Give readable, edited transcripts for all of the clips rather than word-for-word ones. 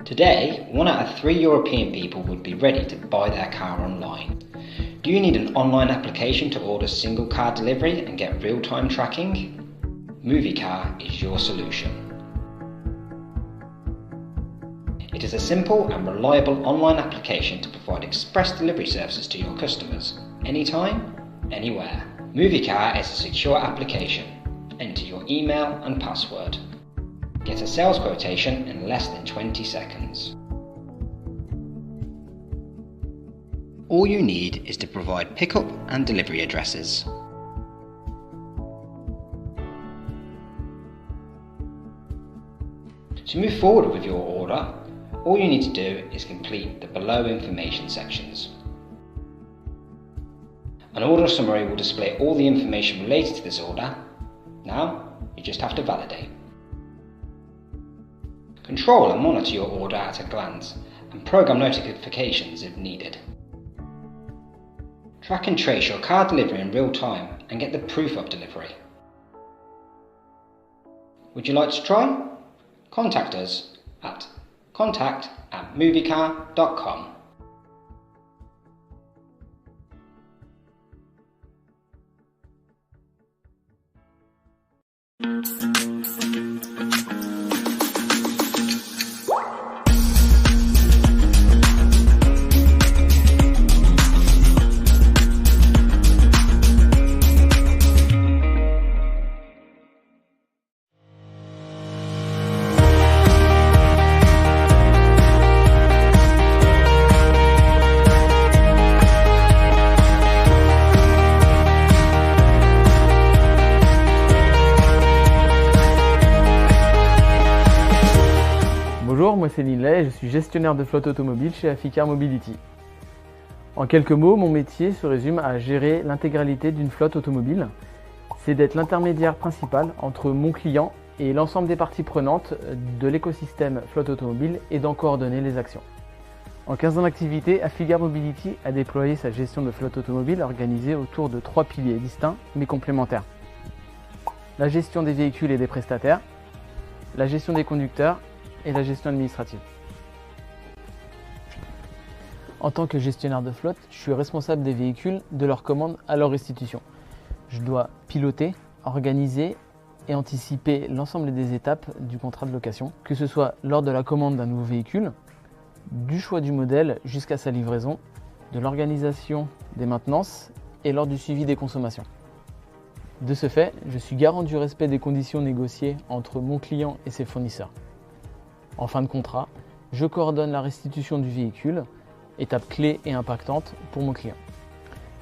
Today, 1 out of 3 European people would be ready to buy their car online. Do you need an online application to order single car delivery and get real-time tracking? Moviecar is your solution. It is a simple and reliable online application to provide express delivery services to your customers, anytime, anywhere. Moviecar is a secure application. Enter your email and password. Get a sales quotation in less than 20 seconds. All you need is to provide pickup and delivery addresses. To move forward with your order, all you need to do is complete the below information sections. An order summary will display all the information related to this order. Now, you just have to validate. Control and monitor your order at a glance and program notifications if needed. Track and trace your car delivery in real time and get the proof of delivery. Would you like to try? Contact us at contact@moviecar.com. Bonjour, moi c'est Linley, je suis gestionnaire de flotte automobile chez Aficar Mobility. En quelques mots, mon métier se résume à gérer l'intégralité d'une flotte automobile. C'est d'être l'intermédiaire principal entre mon client et l'ensemble des parties prenantes de l'écosystème flotte automobile et d'en coordonner les actions. En 15 ans d'activité, Aficar Mobility a déployé sa gestion de flotte automobile organisée autour de 3 piliers distincts mais complémentaires. La gestion des véhicules et des prestataires, la gestion des conducteurs et la gestion administrative. En tant que gestionnaire de flotte, je suis responsable des véhicules, de leur commande à leur restitution. Je dois piloter, organiser et anticiper l'ensemble des étapes du contrat de location, que ce soit lors de la commande d'un nouveau véhicule, du choix du modèle jusqu'à sa livraison, de l'organisation des maintenances et lors du suivi des consommations. De ce fait, je suis garant du respect des conditions négociées entre mon client et ses fournisseurs. En fin de contrat, je coordonne la restitution du véhicule, étape clé et impactante pour mon client.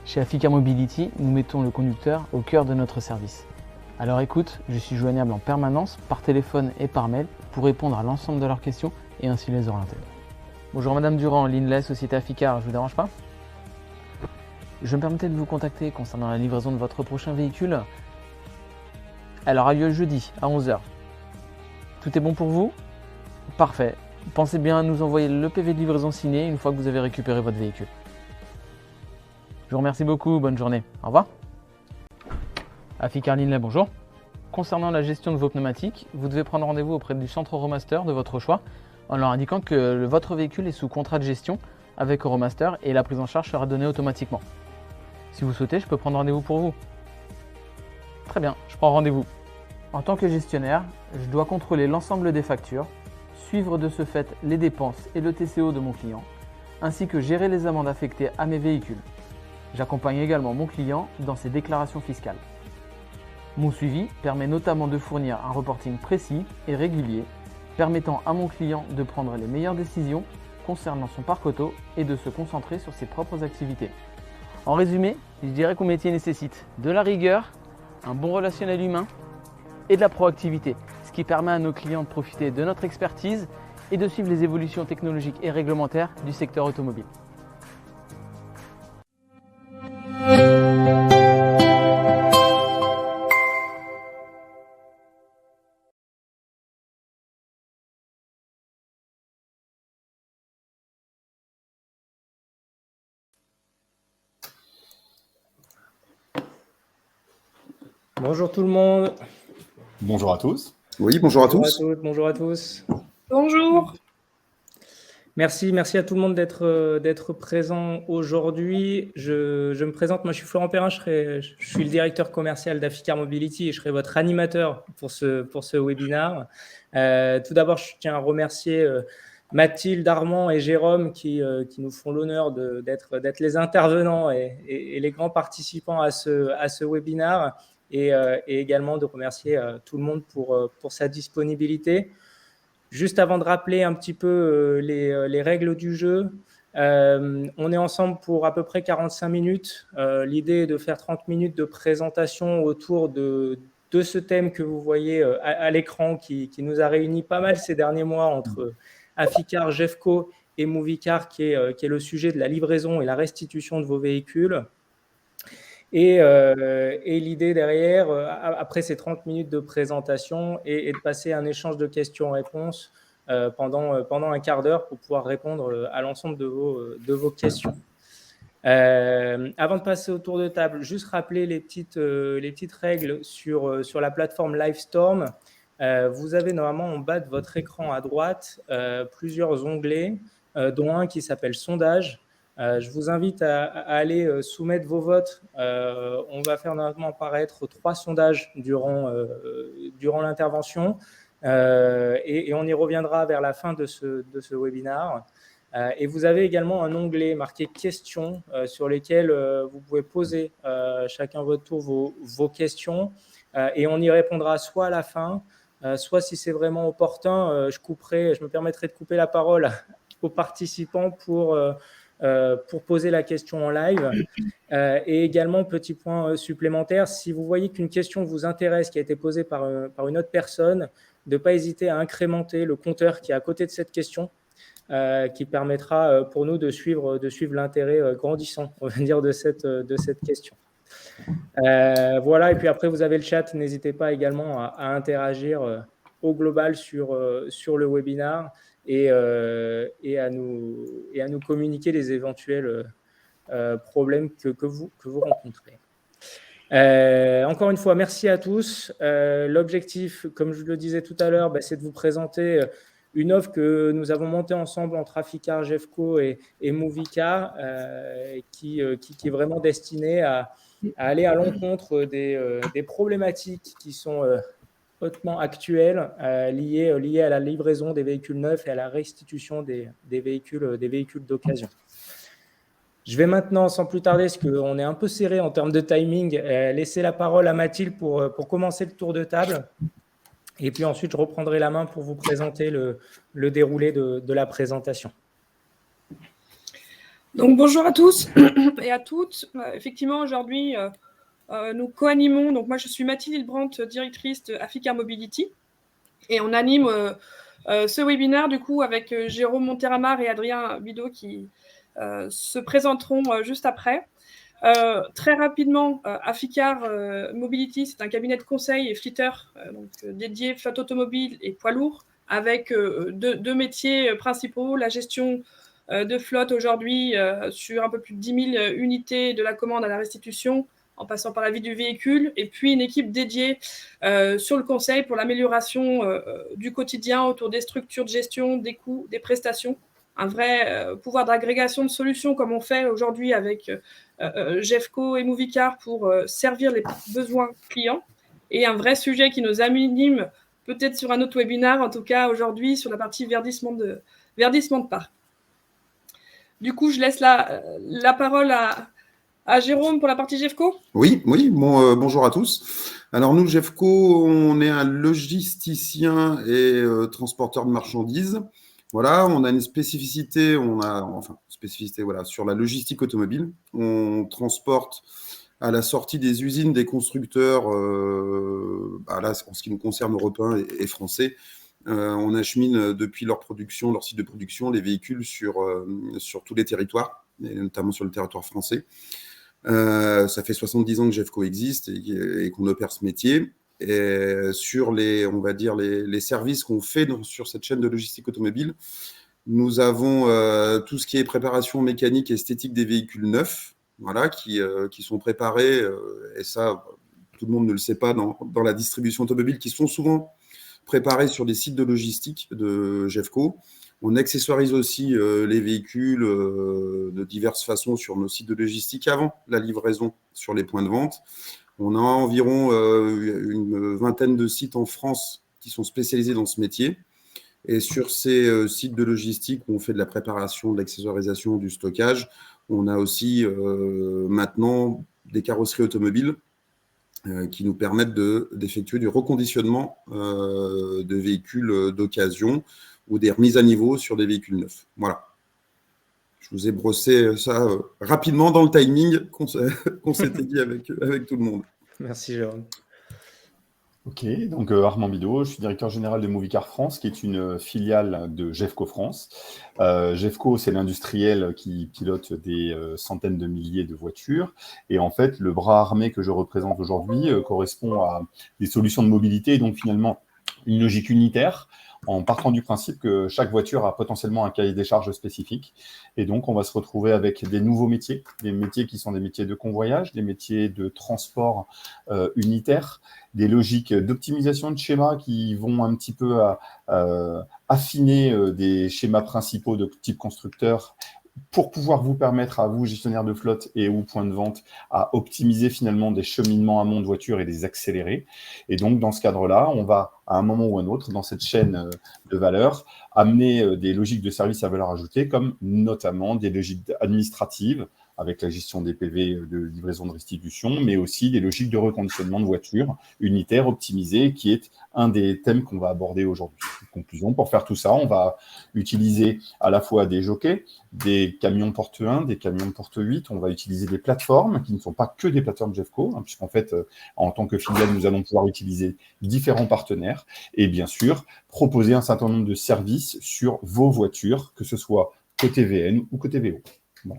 Chez Aficar Mobility, nous mettons le conducteur au cœur de notre service. Alors écoute, je suis joignable en permanence, par téléphone et par mail, pour répondre à l'ensemble de leurs questions et ainsi les orienter. Bonjour Madame Durand, Linley, Société Aficar, je vous dérange pas? Je me permettais de vous contacter concernant la livraison de votre prochain véhicule. Elle aura lieu jeudi à 11h. Tout est bon pour vous? Parfait. Pensez bien à nous envoyer le PV de livraison signé une fois que vous avez récupéré votre véhicule. Je vous remercie beaucoup, bonne journée. Au revoir. Aficar Linley, bonjour. Concernant la gestion de vos pneumatiques, vous devez prendre rendez-vous auprès du centre Euromaster de votre choix en leur indiquant que votre véhicule est sous contrat de gestion avec Euromaster et la prise en charge sera donnée automatiquement. Si vous souhaitez, je peux prendre rendez-vous pour vous. Très bien, je prends rendez-vous. En tant que gestionnaire, je dois contrôler l'ensemble des factures, suivre de ce fait les dépenses et le TCO de mon client, ainsi que gérer les amendes affectées à mes véhicules. J'accompagne également mon client dans ses déclarations fiscales. Mon suivi permet notamment de fournir un reporting précis et régulier, permettant à mon client de prendre les meilleures décisions concernant son parc auto et de se concentrer sur ses propres activités. En résumé, je dirais que mon métier nécessite de la rigueur, un bon relationnel humain et de la proactivité, ce qui permet à nos clients de profiter de notre expertise et de suivre les évolutions technologiques et réglementaires du secteur automobile. Bonjour tout le monde. Bonjour à tous. Oui, bonjour à tous. Bonjour à tous. Bonjour. Merci à tout le monde d'être présent aujourd'hui. Je me présente, moi je suis Florent Perrin, je suis le directeur commercial d'Afficar Mobility et je serai votre animateur pour ce webinaire. Tout d'abord, je tiens à remercier Mathilde, Armand et Jérôme qui nous font l'honneur d'être les intervenants et les grands participants à ce webinaire et également de remercier tout le monde pour sa disponibilité. Juste avant de rappeler un petit peu les règles du jeu, on est ensemble pour à peu près 45 minutes. L'idée est de faire 30 minutes de présentation autour de ce thème que vous voyez à l'écran qui nous a réunis pas mal ces derniers mois entre Afficar, Jeffco et Movicar qui est le sujet de la livraison et la restitution de vos véhicules. Et l'idée derrière, après ces 30 minutes de présentation, est de passer un échange de questions-réponses pendant un quart d'heure pour pouvoir répondre à l'ensemble de vos questions. Avant de passer au tour de table, juste rappeler les petites règles sur la plateforme Livestorm. Vous avez normalement en bas de votre écran à droite plusieurs onglets, dont un qui s'appelle Sondage. Je vous invite à aller soumettre vos votes. On va faire normalement apparaître 3 sondages durant l'intervention et on y reviendra vers la fin de ce webinaire. Et vous avez également un onglet marqué questions sur lesquels vous pouvez poser chacun votre tour vos questions et on y répondra soit à la fin, soit si c'est vraiment opportun, je me permettrai de couper la parole aux participants pour poser la question en live. Et également, petit point supplémentaire, si vous voyez qu'une question vous intéresse, qui a été posée par une autre personne, de ne pas hésiter à incrémenter le compteur qui est à côté de cette question, qui permettra pour nous de suivre l'intérêt grandissant, on va dire, de cette question. Voilà, et puis après, vous avez le chat. N'hésitez pas également à interagir au global sur le webinaire et à nous communiquer les éventuels problèmes que vous rencontrez. Encore une fois, merci à tous. L'objectif, comme je le disais tout à l'heure, c'est de vous présenter une offre que nous avons montée ensemble entre Afficar, Jeffco et Movicar, qui est vraiment destinée à aller à l'encontre des problématiques qui sont hautement actuelles liées à la livraison des véhicules neufs et à la restitution des véhicules d'occasion. Je vais maintenant, sans plus tarder, parce qu'on est un peu serré en termes de timing, laisser la parole à Mathilde pour commencer le tour de table. Et puis ensuite, je reprendrai la main pour vous présenter le déroulé de la présentation. Donc, bonjour à tous et à toutes. Effectivement, aujourd'hui, nous co-animons. Donc, moi, je suis Mathilde Hildebrandt, directrice de Afficar Mobility. Et on anime ce webinaire, du coup, avec Jérôme Monteramar et Adrien Bidot qui se présenteront juste après. Très rapidement, Afficar Mobility, c'est un cabinet de conseil et flitter dédié flotte automobile et poids lourd, avec deux métiers principaux, la gestion de flotte aujourd'hui sur un peu plus de 10 000 unités de la commande à la restitution, en passant par la vie du véhicule, et puis une équipe dédiée sur le conseil pour l'amélioration du quotidien autour des structures de gestion, des coûts, des prestations. Un vrai pouvoir d'agrégation de solutions comme on fait aujourd'hui avec Jeffco et Movicar pour servir les besoins clients, et un vrai sujet qui nous anime peut-être sur un autre webinaire, en tout cas aujourd'hui sur la partie verdissement de parc. Du coup, je laisse la parole à Jérôme pour la partie Jeffco. Oui, bonjour à tous. Alors nous, Jeffco, on est un logisticien et transporteur de marchandises. Voilà, on a une spécificité, sur la logistique automobile. On transporte à la sortie des usines des constructeurs, là, en ce qui nous concerne européens et français, on achemine depuis leur site de production, les véhicules sur tous les territoires, et notamment sur le territoire français. Ça fait 70 ans que Jeffco existe et qu'on opère ce métier. Et sur les services qu'on fait sur cette chaîne de logistique automobile, nous avons tout ce qui est préparation mécanique et esthétique des véhicules neufs, voilà, qui sont préparés, et ça, tout le monde ne le sait pas dans la distribution automobile, qui sont souvent préparés sur les sites de logistique de Jeffco. On accessoirise aussi les véhicules de diverses façons sur nos sites de logistique avant la livraison sur les points de vente. On a environ une vingtaine de sites en France qui sont spécialisés dans ce métier. Et sur ces sites de logistique où on fait de la préparation, de l'accessoirisation, du stockage, on a aussi maintenant des carrosseries automobiles qui nous permettent d'effectuer du reconditionnement de véhicules d'occasion ou des remises à niveau sur des véhicules neufs. Voilà. Je vous ai brossé ça rapidement dans le timing qu'on s'était dit avec tout le monde. Merci, Jérôme. Ok, donc Armand Bidault, je suis directeur général de Movicar France, qui est une filiale de Jeffco France. Jeffco, c'est l'industriel qui pilote des centaines de milliers de voitures. Et en fait, le bras armé que je représente aujourd'hui correspond à des solutions de mobilité, et donc finalement une logique unitaire, en partant du principe que chaque voiture a potentiellement un cahier des charges spécifique. Et donc, on va se retrouver avec des nouveaux métiers, des métiers qui sont des métiers de convoyage, des métiers de transport unitaire, des logiques d'optimisation de schémas qui vont un petit peu affiner des schémas principaux de type constructeur pour pouvoir vous permettre à vous, gestionnaires de flotte et ou points de vente, à optimiser finalement des cheminements amont de voitures et les accélérer. Et donc, dans ce cadre-là, on va, à un moment ou un autre, dans cette chaîne de valeur, amener des logiques de service à valeur ajoutée, comme notamment des logiques administratives, avec la gestion des PV de livraison de restitution, mais aussi des logiques de reconditionnement de voitures unitaires optimisées, qui est un des thèmes qu'on va aborder aujourd'hui. Conclusion, pour faire tout ça, on va utiliser à la fois des jockeys, des camions porte 1, des camions porte 8, on va utiliser des plateformes qui ne sont pas que des plateformes Jeffco, puisqu'en fait, en tant que filiale, nous allons pouvoir utiliser différents partenaires et bien sûr, proposer un certain nombre de services sur vos voitures, que ce soit côté VN ou côté VO. Bon.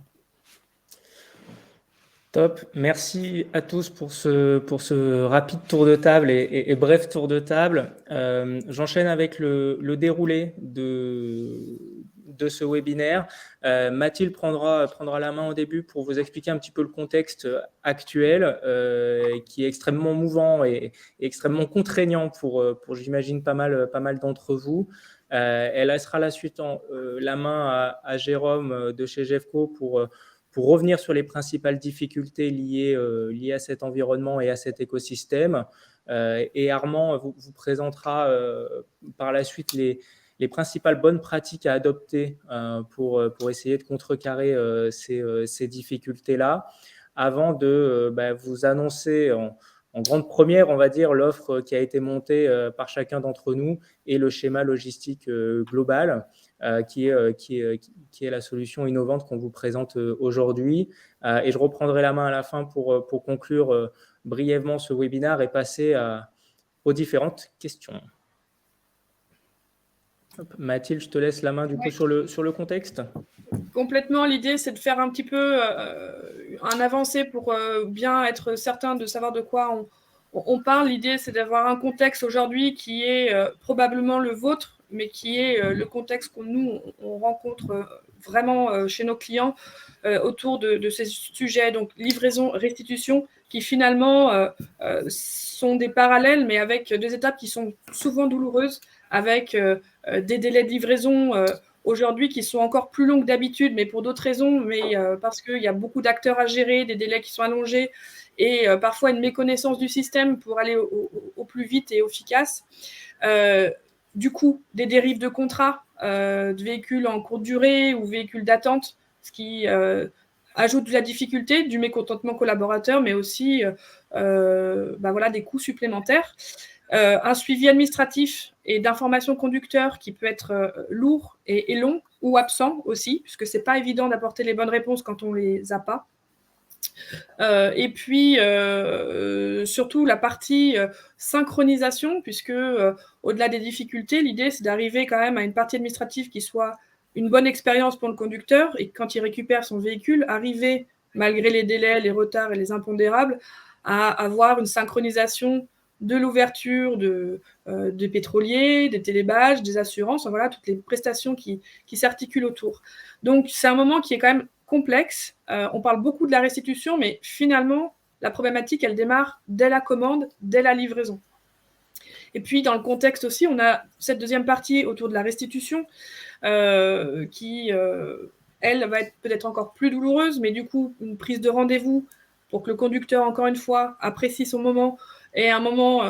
Top, merci à tous pour ce rapide tour de table et bref tour de table. J'enchaîne avec le déroulé de ce webinaire. Mathilde prendra la main au début pour vous expliquer un petit peu le contexte actuel qui est extrêmement mouvant et extrêmement contraignant pour j'imagine, pas mal d'entre vous. Elle laissera la suite la main à Jérôme de chez Jeffco pour revenir sur les principales difficultés liées à cet environnement et à cet écosystème. Et Armand vous présentera par la suite les principales bonnes pratiques à adopter pour essayer de contrecarrer ces difficultés-là, avant de vous annoncer en grande première, on va dire, l'offre qui a été montée par chacun d'entre nous et le schéma logistique global qui est la solution innovante qu'on vous présente aujourd'hui. Et je reprendrai la main à la fin pour conclure brièvement ce webinaire et passer aux différentes questions. Mathilde, je te laisse la main du coup sur le contexte. Complètement, l'idée c'est de faire un petit peu un avancé pour bien être certain de savoir de quoi on parle. L'idée c'est d'avoir un contexte aujourd'hui qui est probablement le vôtre, mais qui est le contexte qu'on rencontre vraiment chez nos clients autour de ces sujets, donc livraison, restitution, qui finalement sont des parallèles, mais avec des étapes qui sont souvent douloureuses, avec des délais de livraison aujourd'hui qui sont encore plus longs que d'habitude, mais pour d'autres raisons, mais parce qu'il y a beaucoup d'acteurs à gérer, des délais qui sont allongés et parfois une méconnaissance du système pour aller au plus vite et efficace. Du coup, des dérives de contrats, de véhicules en courte durée ou véhicules d'attente, ce qui ajoute de la difficulté, du mécontentement collaborateur, mais aussi des coûts supplémentaires. Un suivi administratif et d'information conducteur qui peut être lourd et long ou absent aussi, puisque ce n'est pas évident d'apporter les bonnes réponses quand on ne les a pas. Et puis, surtout, la partie synchronisation, puisque au-delà des difficultés, l'idée, c'est d'arriver quand même à une partie administrative qui soit une bonne expérience pour le conducteur et quand il récupère son véhicule, arriver, malgré les délais, les retards et les impondérables, à avoir une synchronisation de l'ouverture des pétroliers, des télébadges, des assurances, voilà, toutes les prestations qui s'articulent autour. Donc, c'est un moment qui est quand même complexe. On parle beaucoup de la restitution, mais finalement, la problématique, elle démarre dès la commande, dès la livraison. Et puis, dans le contexte aussi, on a cette deuxième partie autour de la restitution qui, elle, va être peut-être encore plus douloureuse, mais du coup, une prise de rendez-vous pour que le conducteur, encore une fois, apprécie son moment. Et à un moment,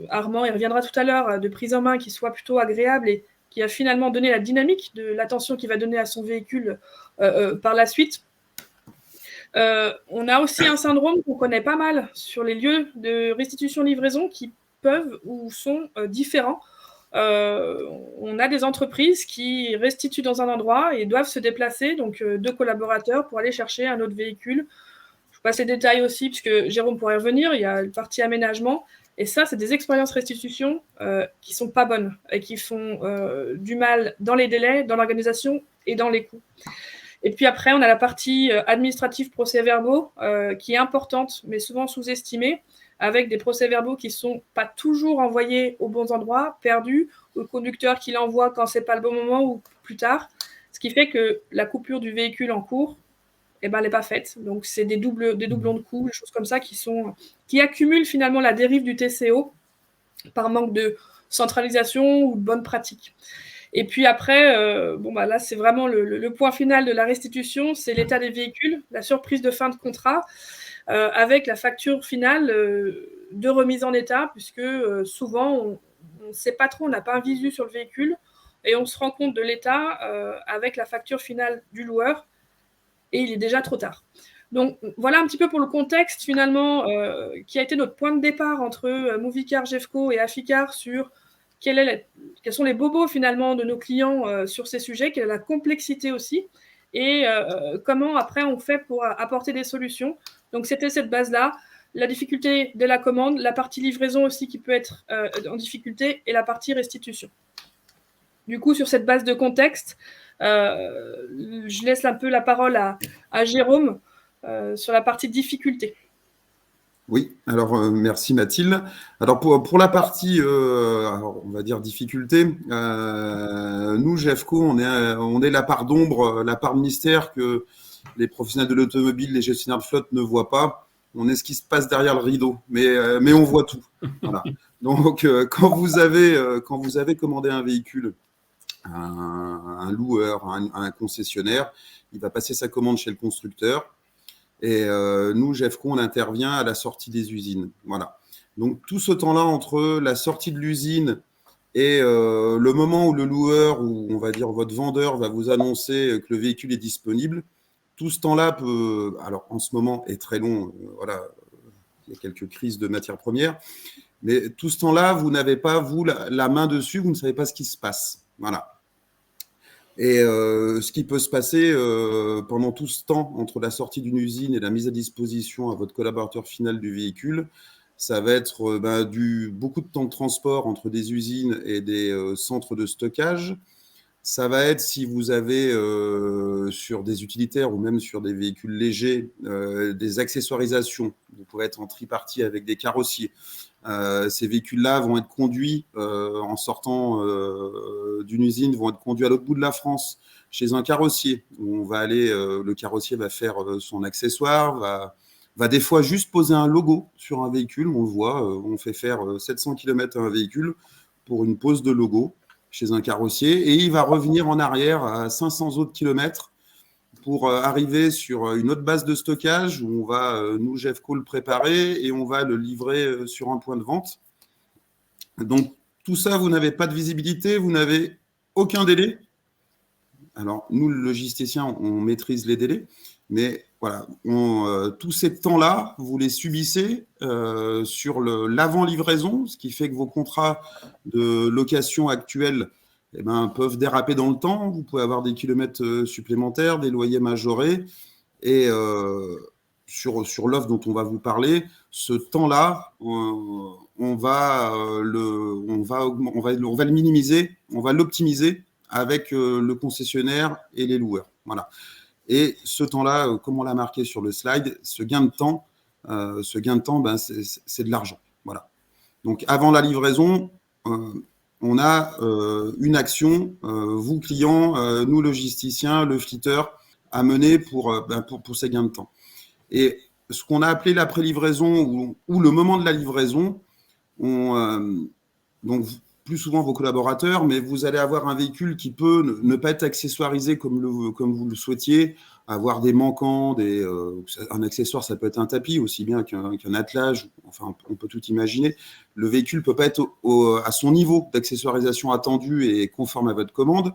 Armand, il reviendra tout à l'heure, de prise en main qui soit plutôt agréable et qui a finalement donné la dynamique de l'attention qu'il va donner à son véhicule par la suite. On a aussi un syndrome qu'on connaît pas mal sur les lieux de restitution-livraison qui peuvent ou sont différents. On a des entreprises qui restituent dans un endroit et doivent se déplacer, donc 2 collaborateurs pour aller chercher un autre véhicule. Je passe les détails aussi, puisque Jérôme pourrait revenir, il y a une partie aménagement. Et ça, c'est des expériences restitution qui sont pas bonnes et qui font du mal dans les délais, dans l'organisation et dans les coûts. Et puis après, on a la partie administrative procès-verbaux qui est importante, mais souvent sous-estimée, avec des procès-verbaux qui ne sont pas toujours envoyés aux bons endroits, perdus, au conducteur qui l'envoie quand ce n'est pas le bon moment ou plus tard. Ce qui fait que la coupure du véhicule en cours, elle n'est pas faite. Donc, c'est des doublons de coûts, des choses comme ça qui accumulent finalement la dérive du TCO par manque de centralisation ou de bonnes pratiques. Et puis après, là, c'est vraiment le point final de la restitution, c'est l'état des véhicules, la surprise de fin de contrat, avec la facture finale de remise en état, puisque souvent, on ne sait pas trop, on n'a pas un visu sur le véhicule, et on se rend compte de l'état avec la facture finale du loueur, et il est déjà trop tard. Donc, voilà un petit peu pour le contexte, finalement, qui a été notre point de départ entre Movicar, Jeffco et Aficar sur quels sont les bobos, finalement, de nos clients sur ces sujets, quelle est la complexité aussi, et comment, après, on fait pour apporter des solutions. Donc, c'était cette base-là, la difficulté de la commande, la partie livraison aussi qui peut être en difficulté, et la partie restitution. Du coup, sur cette base de contexte, je laisse un peu la parole à Jérôme sur la partie difficulté. Oui, alors merci Mathilde. Alors pour la partie, on va dire difficulté, nous, Jeffco, on est la part d'ombre, la part de mystère que les professionnels de l'automobile, les gestionnaires de flotte ne voient pas. On est ce qui se passe derrière le rideau, mais on voit tout. Voilà. Donc, quand vous avez commandé un véhicule, un loueur, un concessionnaire, il va passer sa commande chez le constructeur. Et nous, Jeffco, on intervient à la sortie des usines. Voilà. Donc, tout ce temps-là, entre la sortie de l'usine et le moment où le loueur, ou on va dire votre vendeur, va vous annoncer que le véhicule est disponible, tout ce temps-là peut, alors en ce moment, est très long. Voilà, il y a quelques crises de matières premières. Mais tout ce temps-là, vous n'avez pas, vous, la main dessus, vous ne savez pas ce qui se passe. Voilà. Et ce qui peut se passer pendant tout ce temps entre la sortie d'une usine et la mise à disposition à votre collaborateur final du véhicule, ça va être beaucoup de temps de transport entre des usines et des centres de stockage. Ça va être, si vous avez sur des utilitaires ou même sur des véhicules légers, des accessoirisations. Vous pouvez être en tripartie avec des carrossiers. Ces véhicules-là vont être conduits en sortant d'une usine, vont être conduits à l'autre bout de la France chez un carrossier. Où on va aller, le carrossier va faire son accessoire, va des fois juste poser un logo sur un véhicule. On le voit, on fait faire 700 km à un véhicule pour une pose de logo chez un carrossier, et il va revenir en arrière à 500 autres kilomètres pour arriver sur une autre base de stockage où on va, nous, Jeffco, le préparer et on va le livrer sur un point de vente. Donc, tout ça, vous n'avez pas de visibilité, vous n'avez aucun délai. Alors, nous, le logisticien, on maîtrise les délais, mais voilà, tous ces temps-là, vous les subissez sur l'avant-livraison, ce qui fait que vos contrats de location actuels peuvent déraper dans le temps. Vous pouvez avoir des kilomètres supplémentaires, des loyers majorés. Et sur l'offre dont on va vous parler, ce temps-là, on va le minimiser, on va l'optimiser avec le concessionnaire et les loueurs. Voilà. Et ce temps-là, comme on l'a marqué sur le slide, ce gain de temps, c'est de l'argent. Voilà. Donc, avant la livraison, on a une action, vous clients, nous logisticiens, le flitteur, à mener pour ces gains de temps. Et ce qu'on a appelé l'après-livraison ou le moment de la livraison, donc plus souvent vos collaborateurs, mais vous allez avoir un véhicule qui peut ne pas être accessoirisé comme vous le souhaitiez, avoir des manquants, un accessoire, ça peut être un tapis aussi bien qu'un attelage, enfin on peut tout imaginer. Le véhicule ne peut pas être à son niveau d'accessoirisation attendu et conforme à votre commande.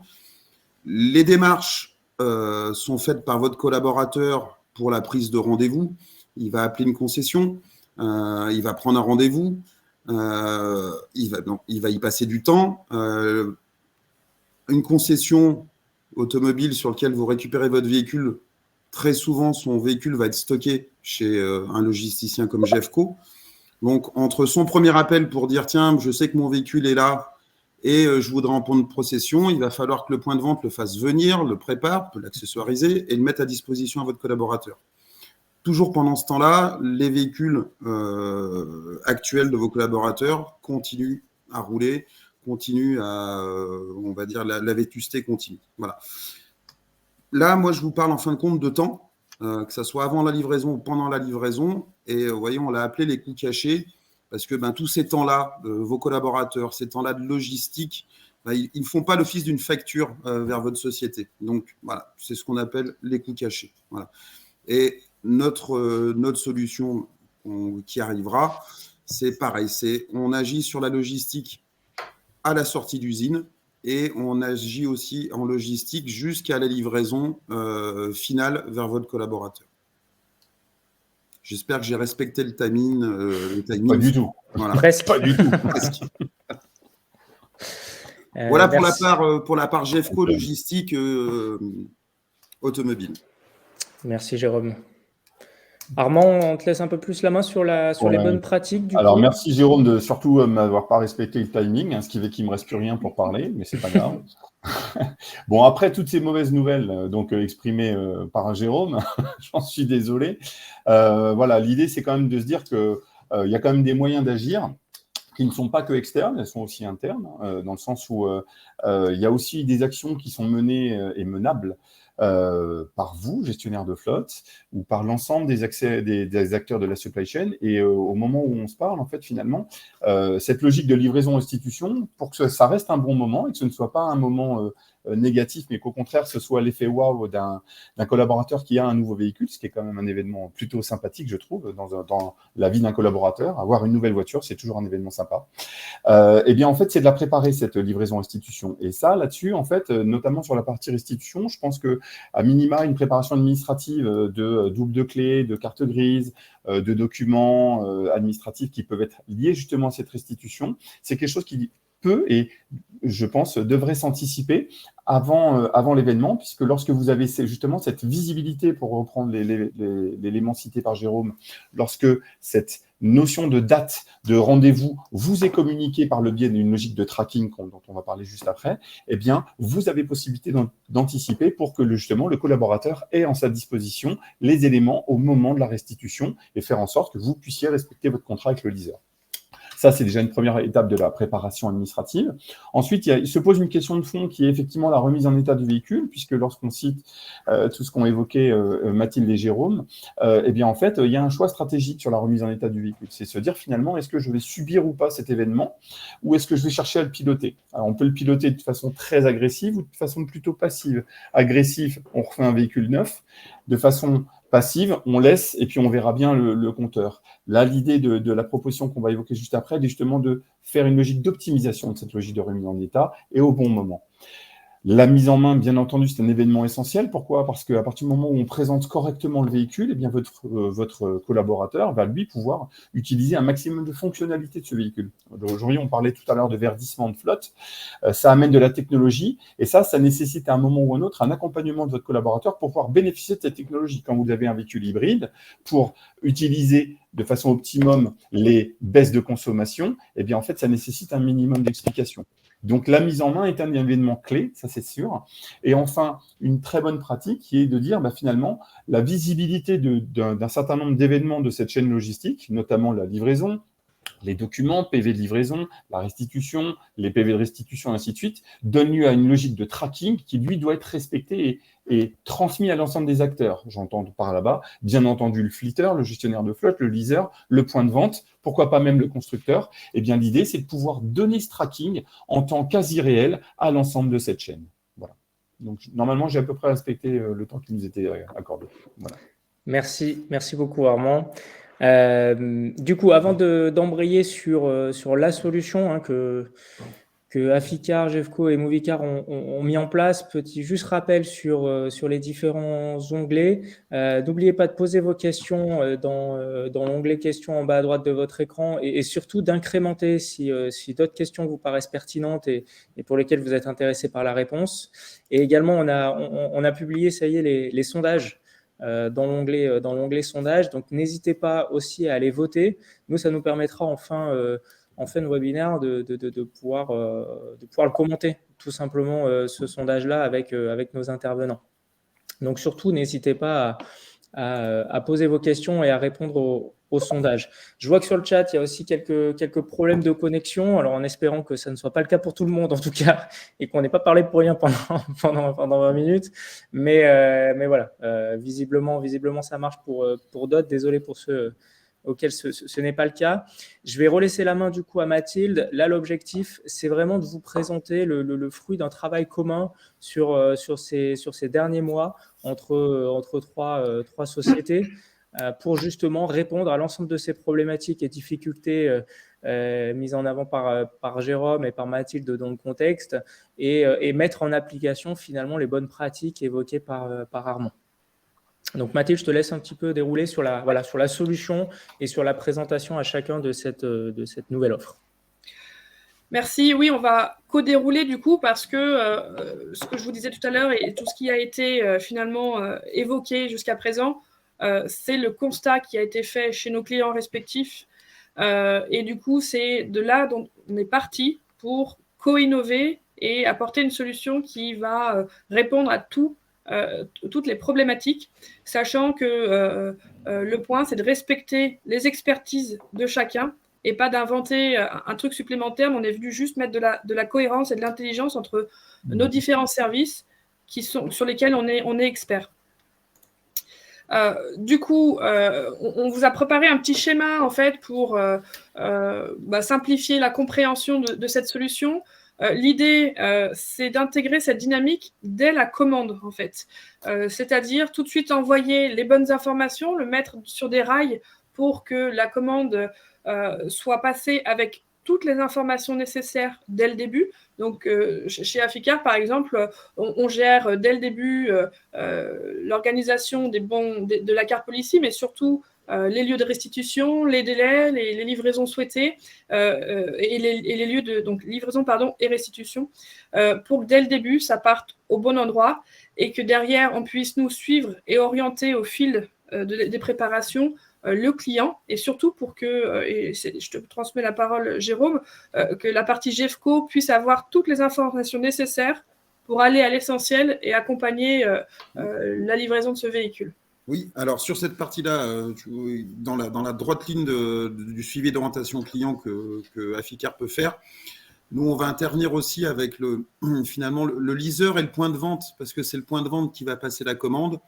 Les démarches sont faites par votre collaborateur pour la prise de rendez-vous. Il va appeler une concession, il va prendre un rendez-vous, il va y passer du temps. Une concession automobile sur laquelle vous récupérez votre véhicule, très souvent, son véhicule va être stocké chez un logisticien comme Jeffco. Donc, entre son premier appel pour dire « Tiens, je sais que mon véhicule est là et je voudrais en prendre possession », il va falloir que le point de vente le fasse venir, le prépare, peut l'accessoiriser et le mette à disposition à votre collaborateur. Toujours pendant ce temps-là, les véhicules actuels de vos collaborateurs continuent à rouler, continuent à, on va dire, la vétusté continue. Voilà. Là, moi, je vous parle en fin de compte de temps, que ce soit avant la livraison ou pendant la livraison. Et vous voyez, on l'a appelé les coûts cachés, parce que tous ces temps-là, vos collaborateurs, ces temps-là de logistique, ils ne font pas l'office d'une facture vers votre société. Donc, voilà, c'est ce qu'on appelle les coûts cachés. Voilà. Et notre solution qui arrivera, c'est pareil. On agit sur la logistique à la sortie d'usine et on agit aussi en logistique jusqu'à la livraison finale vers votre collaborateur. J'espère que j'ai respecté le timing. Pas du tout. Voilà. Presque. Pas du tout. Presque. Voilà Merci. pour la part Jeffco logistique automobile. Merci Jérôme. Armand, on te laisse un peu plus la main sur les bonnes pratiques. Alors, merci Jérôme de surtout m'avoir pas respecté le timing, ce qui fait qu'il ne me reste plus rien pour parler, mais c'est pas grave. Bon, après toutes ces mauvaises nouvelles exprimées par Jérôme, j'en suis désolé. Voilà, l'idée c'est quand même de se dire qu'il y a quand même des moyens d'agir qui ne sont pas que externes, elles sont aussi internes, dans le sens où il y a aussi des actions qui sont menées et menables par vous, gestionnaire de flotte, ou par l'ensemble des acteurs de la supply chain. Et au moment où on se parle, en fait, finalement, cette logique de livraison-restitution, pour que ça reste un bon moment et que ce ne soit pas un moment négatif, mais qu'au contraire, ce soit l'effet waouh d'un collaborateur qui a un nouveau véhicule, ce qui est quand même un événement plutôt sympathique, je trouve, dans la vie d'un collaborateur. Avoir une nouvelle voiture, c'est toujours un événement sympa. Eh bien, en fait, c'est de la préparer, cette livraison-restitution. Et ça, là-dessus, en fait, notamment sur la partie restitution, je pense que à minima, une préparation administrative de double de clés, de carte grise, de documents administratifs qui peuvent être liés justement à cette restitution, c'est quelque chose qui peut et, je pense, devrait s'anticiper avant l'événement, puisque lorsque vous avez justement cette visibilité, pour reprendre l'élément cité par Jérôme, lorsque cette notion de date de rendez-vous vous est communiquée par le biais d'une logique de tracking dont on va parler juste après, eh bien, vous avez possibilité d'anticiper pour que justement le collaborateur ait en sa disposition les éléments au moment de la restitution et faire en sorte que vous puissiez respecter votre contrat avec le leaser. Ça, c'est déjà une première étape de la préparation administrative. Ensuite, il se pose une question de fond qui est effectivement la remise en état du véhicule, puisque lorsqu'on cite tout ce qu'ont évoqué Mathilde et Jérôme, eh bien, en fait, il y a un choix stratégique sur la remise en état du véhicule. C'est se dire finalement, est-ce que je vais subir ou pas cet événement, ou est-ce que je vais chercher à le piloter? Alors, on peut le piloter de façon très agressive ou de façon plutôt passive. Agressive, on refait un véhicule neuf. De façon passive, on laisse et puis on verra bien le compteur. Là, l'idée de la proposition qu'on va évoquer juste après, est justement de faire une logique d'optimisation de cette logique de remise en état et au bon moment. La mise en main, bien entendu, c'est un événement essentiel. Pourquoi? Parce qu'à partir du moment où on présente correctement le véhicule, eh bien votre collaborateur va, lui, pouvoir utiliser un maximum de fonctionnalités de ce véhicule. Aujourd'hui, on parlait tout à l'heure de verdissement de flotte. Ça amène de la technologie et ça nécessite à un moment ou à un autre un accompagnement de votre collaborateur pour pouvoir bénéficier de cette technologie. Quand vous avez un véhicule hybride, pour utiliser de façon optimum les baisses de consommation, eh bien, en fait, ça nécessite un minimum d'explication. Donc, la mise en main est un événement clé, ça c'est sûr. Et enfin, une très bonne pratique qui est de dire, finalement, la visibilité d'un certain nombre d'événements de cette chaîne logistique, notamment la livraison, les documents, PV de livraison, la restitution, les PV de restitution, ainsi de suite, donne lieu à une logique de tracking qui, lui, doit être respecté et transmis à l'ensemble des acteurs. J'entends par là-bas, bien entendu, le flitter, le gestionnaire de flotte, le leaser, le point de vente, pourquoi pas même le constructeur. Eh bien, l'idée, c'est de pouvoir donner ce tracking en temps quasi réel à l'ensemble de cette chaîne. Voilà. Donc, normalement, j'ai à peu près respecté le temps qui nous était accordé. Voilà. Merci beaucoup Armand. Du coup, avant d'embrayer sur la solution hein, que Aficar, Jeffco et Movicar ont mis en place, petit juste rappel sur les différents onglets. N'oubliez pas de poser vos questions dans l'onglet questions en bas à droite de votre écran et surtout d'incrémenter si d'autres questions vous paraissent pertinentes et pour lesquelles vous êtes intéressé par la réponse. Et également, on a publié, ça y est, les sondages dans l'onglet sondage. Donc, n'hésitez pas aussi à aller voter. Nous, ça nous permettra en fin de webinaire de pouvoir le commenter tout simplement ce sondage-là avec nos intervenants. Donc, surtout, n'hésitez pas à poser vos questions et à répondre au sondage. Je vois que sur le chat, il y a aussi quelques problèmes de connexion. Alors, en espérant que ça ne soit pas le cas pour tout le monde, en tout cas, et qu'on n'ait pas parlé pour rien pendant 20 minutes. Mais voilà, visiblement, ça marche pour d'autres. Désolé pour ceux auquel ce n'est pas le cas. Je vais relaisser la main du coup à Mathilde. Là, l'objectif, c'est vraiment de vous présenter le fruit d'un travail commun sur ces derniers mois entre trois sociétés pour justement répondre à l'ensemble de ces problématiques et difficultés mises en avant par Jérôme et par Mathilde dans le contexte et mettre en application finalement les bonnes pratiques évoquées par Armand. Donc Mathilde, je te laisse un petit peu dérouler sur la solution et sur la présentation à chacun de cette nouvelle offre. Merci. Oui, on va co-dérouler du coup parce que ce que je vous disais tout à l'heure et tout ce qui a été finalement évoqué jusqu'à présent, c'est le constat qui a été fait chez nos clients respectifs. Et du coup, c'est de là dont on est parti pour co-innover et apporter une solution qui va répondre à toutes les problématiques, sachant que le point, c'est de respecter les expertises de chacun et pas d'inventer un truc supplémentaire. On est venu juste mettre de la cohérence et de l'intelligence entre nos différents services sur lesquels on est expert. Du coup, on vous a préparé un petit schéma en fait pour simplifier la compréhension de cette solution. L'idée, c'est d'intégrer cette dynamique dès la commande, en fait. C'est-à-dire tout de suite envoyer les bonnes informations, le mettre sur des rails pour que la commande soit passée avec toutes les informations nécessaires dès le début. Donc, chez Aficar, par exemple, on gère dès le début l'organisation de la carte Policy, mais surtout les lieux de restitution, les délais, les livraisons souhaitées et les lieux de livraison et restitution pour que dès le début, ça parte au bon endroit et que derrière, on puisse nous suivre et orienter au fil des préparations le client et surtout pour que, je te transmets la parole Jérôme, que la partie Jeffco puisse avoir toutes les informations nécessaires pour aller à l'essentiel et accompagner la livraison de ce véhicule. Oui, alors sur cette partie-là, dans la droite ligne du suivi d'orientation client que Aficar peut faire, nous, on va intervenir aussi avec finalement le leaser et le point de vente, parce que c'est le point de vente qui va passer la commande.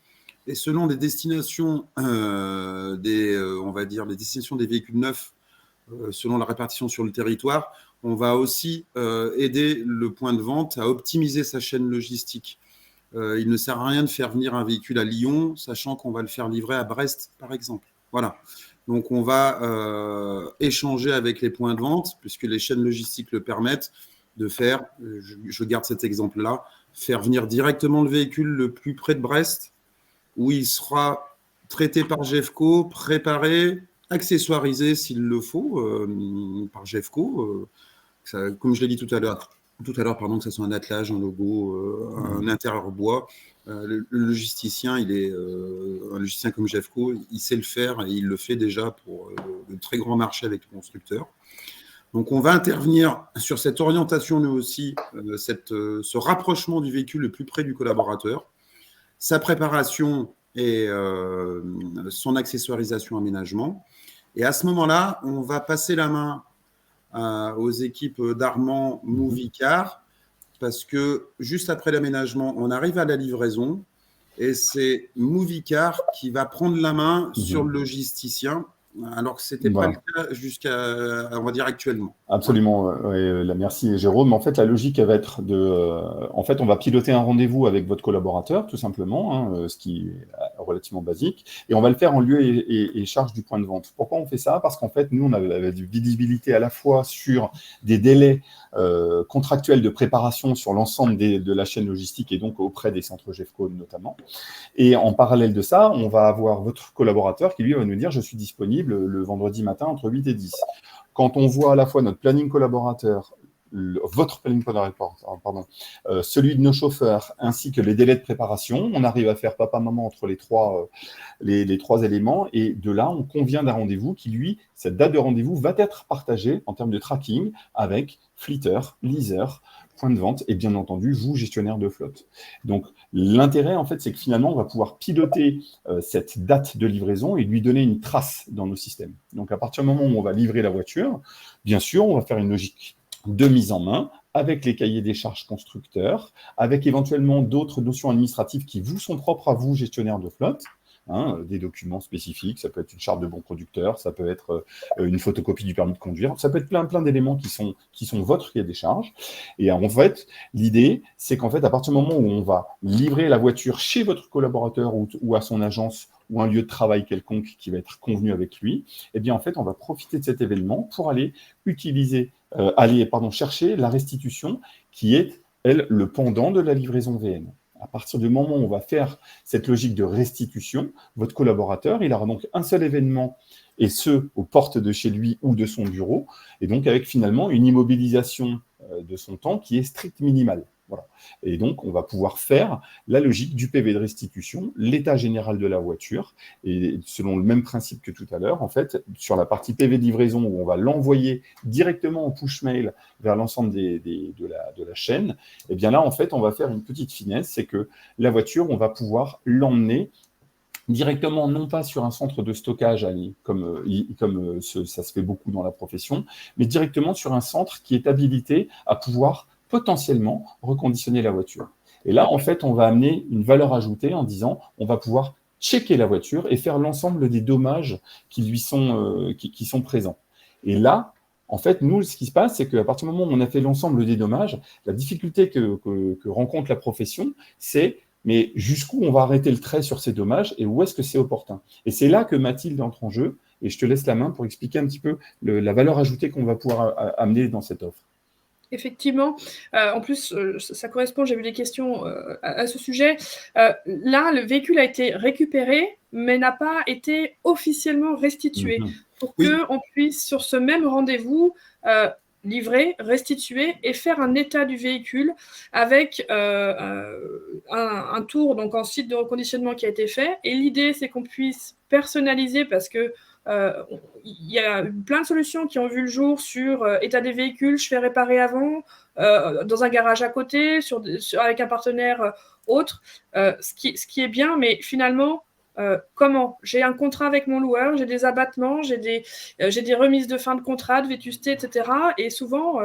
Et selon les destinations, on va dire les destinations des véhicules neufs, selon la répartition sur le territoire, on va aussi aider le point de vente à optimiser sa chaîne logistique. Il ne sert à rien de faire venir un véhicule à Lyon, sachant qu'on va le faire livrer à Brest, par exemple. Voilà. Donc, on va échanger avec les points de vente, puisque les chaînes logistiques le permettent, de faire, je garde cet exemple-là, faire venir directement le véhicule le plus près de Brest, où il sera traité par Jeffco, préparé, accessoirisé s'il le faut, par Jeffco, comme je l'ai dit tout à l'heure, que ce soit un attelage, un logo, un intérieur bois. Le logisticien, il est un logisticien comme Jeffco, il sait le faire et il le fait déjà pour de très grands marchés avec les constructeurs. Donc, on va intervenir sur cette orientation, nous aussi, ce rapprochement du véhicule le plus près du collaborateur, sa préparation et son accessoirisation, aménagement. Et à ce moment-là, on va passer la main aux équipes d'Armand Moviecar, parce que juste après l'aménagement, on arrive à la livraison et c'est Moviecar qui va prendre la main sur le logisticien, alors que ce n'était pas le cas jusqu'à, on va dire, actuellement. Absolument, merci Jérôme. En fait, la logique elle va être en fait, on va piloter un rendez-vous avec votre collaborateur, tout simplement, ce qui est relativement basique, et on va le faire en lieu et charge du point de vente. Pourquoi on fait ça? Parce qu'en fait, nous, on a la visibilité à la fois sur des délais contractuels de préparation sur l'ensemble de la chaîne logistique et donc auprès des centres Jeffco notamment. Et en parallèle de ça, on va avoir votre collaborateur qui lui va nous dire « je suis disponible le vendredi matin entre 8 et 10 ». Quand on voit à la fois notre planning collaborateur, votre planning collaborateur, celui de nos chauffeurs, ainsi que les délais de préparation, on arrive à faire papa-maman entre les trois éléments. Et de là, on convient d'un rendez-vous qui, lui, cette date de rendez-vous va être partagée en termes de tracking avec Fleeter, Leaser, point de vente et bien entendu, vous, gestionnaire de flotte. Donc, l'intérêt, en fait, c'est que finalement, on va pouvoir piloter cette date de livraison et lui donner une trace dans nos systèmes. Donc, à partir du moment où on va livrer la voiture, bien sûr, on va faire une logique de mise en main avec les cahiers des charges constructeurs, avec éventuellement d'autres notions administratives qui vous sont propres à vous, gestionnaire de flotte, des documents spécifiques, ça peut être une charte de bon conducteur, ça peut être une photocopie du permis de conduire, ça peut être plein d'éléments qui sont votre cahier des charges. Et en fait, l'idée, c'est qu'en fait, à partir du moment où on va livrer la voiture chez votre collaborateur ou à son agence ou un lieu de travail quelconque qui va être convenu avec lui, eh bien, en fait, on va profiter de cet événement pour aller chercher la restitution qui est, elle, le pendant de la livraison VN. À partir du moment où on va faire cette logique de restitution, votre collaborateur, il aura donc un seul événement, et ce, aux portes de chez lui ou de son bureau, et donc avec finalement une immobilisation de son temps qui est stricte minimale. Voilà. Et donc, on va pouvoir faire la logique du PV de restitution, l'état général de la voiture, et selon le même principe que tout à l'heure, en fait, sur la partie PV de livraison, où on va l'envoyer directement en push mail vers l'ensemble de la chaîne, et bien là, en fait, on va faire une petite finesse, c'est que la voiture, on va pouvoir l'emmener directement, non pas sur un centre de stockage, comme ça se fait beaucoup dans la profession, mais directement sur un centre qui est habilité à pouvoir potentiellement reconditionner la voiture. Et là, en fait, on va amener une valeur ajoutée en disant, on va pouvoir checker la voiture et faire l'ensemble des dommages qui sont présents. Et là, en fait, nous, ce qui se passe, c'est qu'à partir du moment où on a fait l'ensemble des dommages, la difficulté que rencontre la profession, c'est mais jusqu'où on va arrêter le trait sur ces dommages et où est-ce que c'est opportun. Et c'est là que Mathilde entre en jeu, et je te laisse la main pour expliquer un petit peu la valeur ajoutée qu'on va pouvoir amener dans cette offre. Effectivement. En plus, ça correspond, j'ai vu des questions à ce sujet. Là, le véhicule a été récupéré, mais n'a pas été officiellement restitué. Pour qu'on puisse, sur ce même rendez-vous, livrer, restituer et faire un état du véhicule avec un tour donc, en site de reconditionnement qui a été fait. Et l'idée, c'est qu'on puisse personnaliser parce que il y a plein de solutions qui ont vu le jour sur état des véhicules, je fais réparer avant, dans un garage à côté, avec un partenaire autre, ce qui est bien, mais finalement, comment? J'ai un contrat avec mon loueur, j'ai des abattements, j'ai des remises de fin de contrat, de vétusté, etc. Et souvent,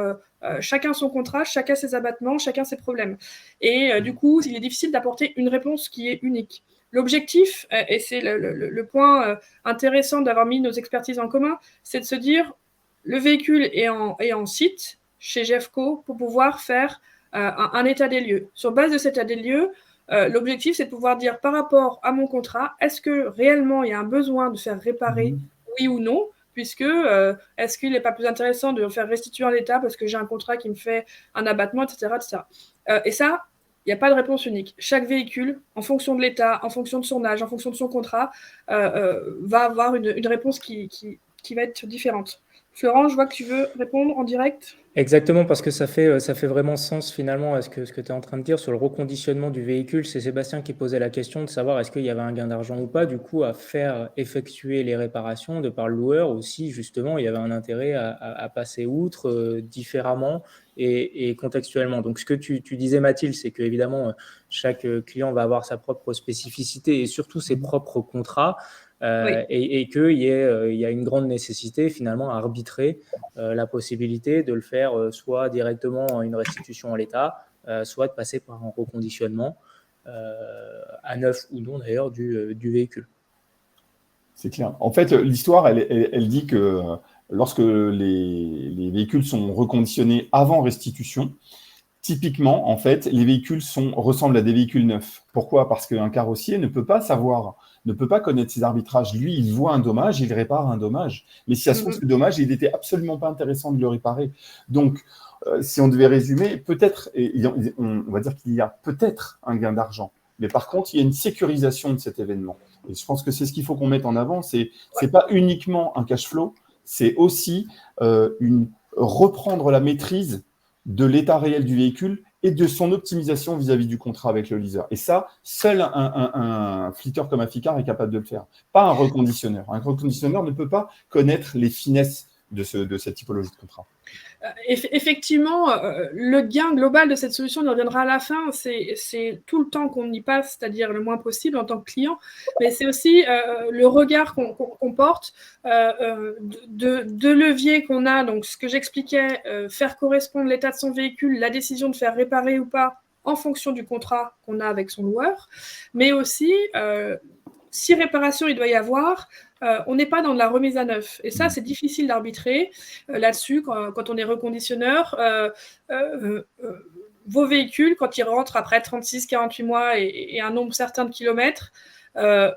chacun son contrat, chacun ses abattements, chacun ses problèmes. Et du coup, il est difficile d'apporter une réponse qui est unique. L'objectif, et c'est le point intéressant d'avoir mis nos expertises en commun, c'est de se dire, le véhicule est en site chez Jeffco pour pouvoir faire un état des lieux. Sur base de cet état des lieux, l'objectif, c'est de pouvoir dire par rapport à mon contrat, est-ce que réellement il y a un besoin de faire réparer, oui ou non, puisque est-ce qu'il n'est pas plus intéressant de faire restituer en l'état parce que j'ai un contrat qui me fait un abattement, etc. etc. Et ça, il n'y a pas de réponse unique. Chaque véhicule, en fonction de l'état, en fonction de son âge, en fonction de son contrat, va avoir une réponse qui va être différente. Florent, je vois que tu veux répondre en direct. Exactement, parce que ça fait vraiment sens finalement à ce que tu es en train de dire sur le reconditionnement du véhicule. C'est Sébastien qui posait la question de savoir est-ce qu'il y avait un gain d'argent ou pas, du coup, à faire effectuer les réparations de par le loueur, ou si justement il y avait un intérêt à passer outre différemment et contextuellement. Donc, ce que tu disais, Mathilde, c'est qu'évidemment, chaque client va avoir sa propre spécificité et surtout ses propres contrats. Et qu'il y a une grande nécessité finalement à arbitrer la possibilité de le faire soit directement en une restitution à l'État, soit de passer par un reconditionnement à neuf ou non d'ailleurs du véhicule. C'est clair. En fait, l'histoire, elle dit que lorsque les véhicules sont reconditionnés avant restitution, typiquement, en fait, les véhicules ressemblent à des véhicules neufs. Pourquoi ? Parce qu'un carrossier ne peut pas connaître ses arbitrages. Lui, il voit un dommage, il répare un dommage. Mais si ça se trouve, ce dommage, il n'était absolument pas intéressant de le réparer. Donc, si on devait résumer, peut-être, on va dire qu'il y a peut-être un gain d'argent. Mais par contre, il y a une sécurisation de cet événement. Et je pense que c'est ce qu'il faut qu'on mette en avant. C'est pas uniquement un cash flow, c'est aussi reprendre la maîtrise de l'état réel du véhicule et de son optimisation vis-à-vis du contrat avec le leaser. Et ça, seul un flitter comme Aficar est capable de le faire. Pas un reconditionneur. Un reconditionneur ne peut pas connaître les finesses de cette typologie de contrat. Effectivement, le gain global de cette solution, on y reviendra à la fin, c'est tout le temps qu'on y passe, c'est-à-dire le moins possible en tant que client, mais c'est aussi le regard qu'on porte, de leviers qu'on a, donc ce que j'expliquais, faire correspondre l'état de son véhicule, la décision de faire réparer ou pas en fonction du contrat qu'on a avec son loueur, mais aussi, si réparation il doit y avoir, on n'est pas dans de la remise à neuf. Et ça, c'est difficile d'arbitrer là-dessus quand on est reconditionneur. Vos véhicules, quand ils rentrent après 36-48 mois et un nombre certain de kilomètres, le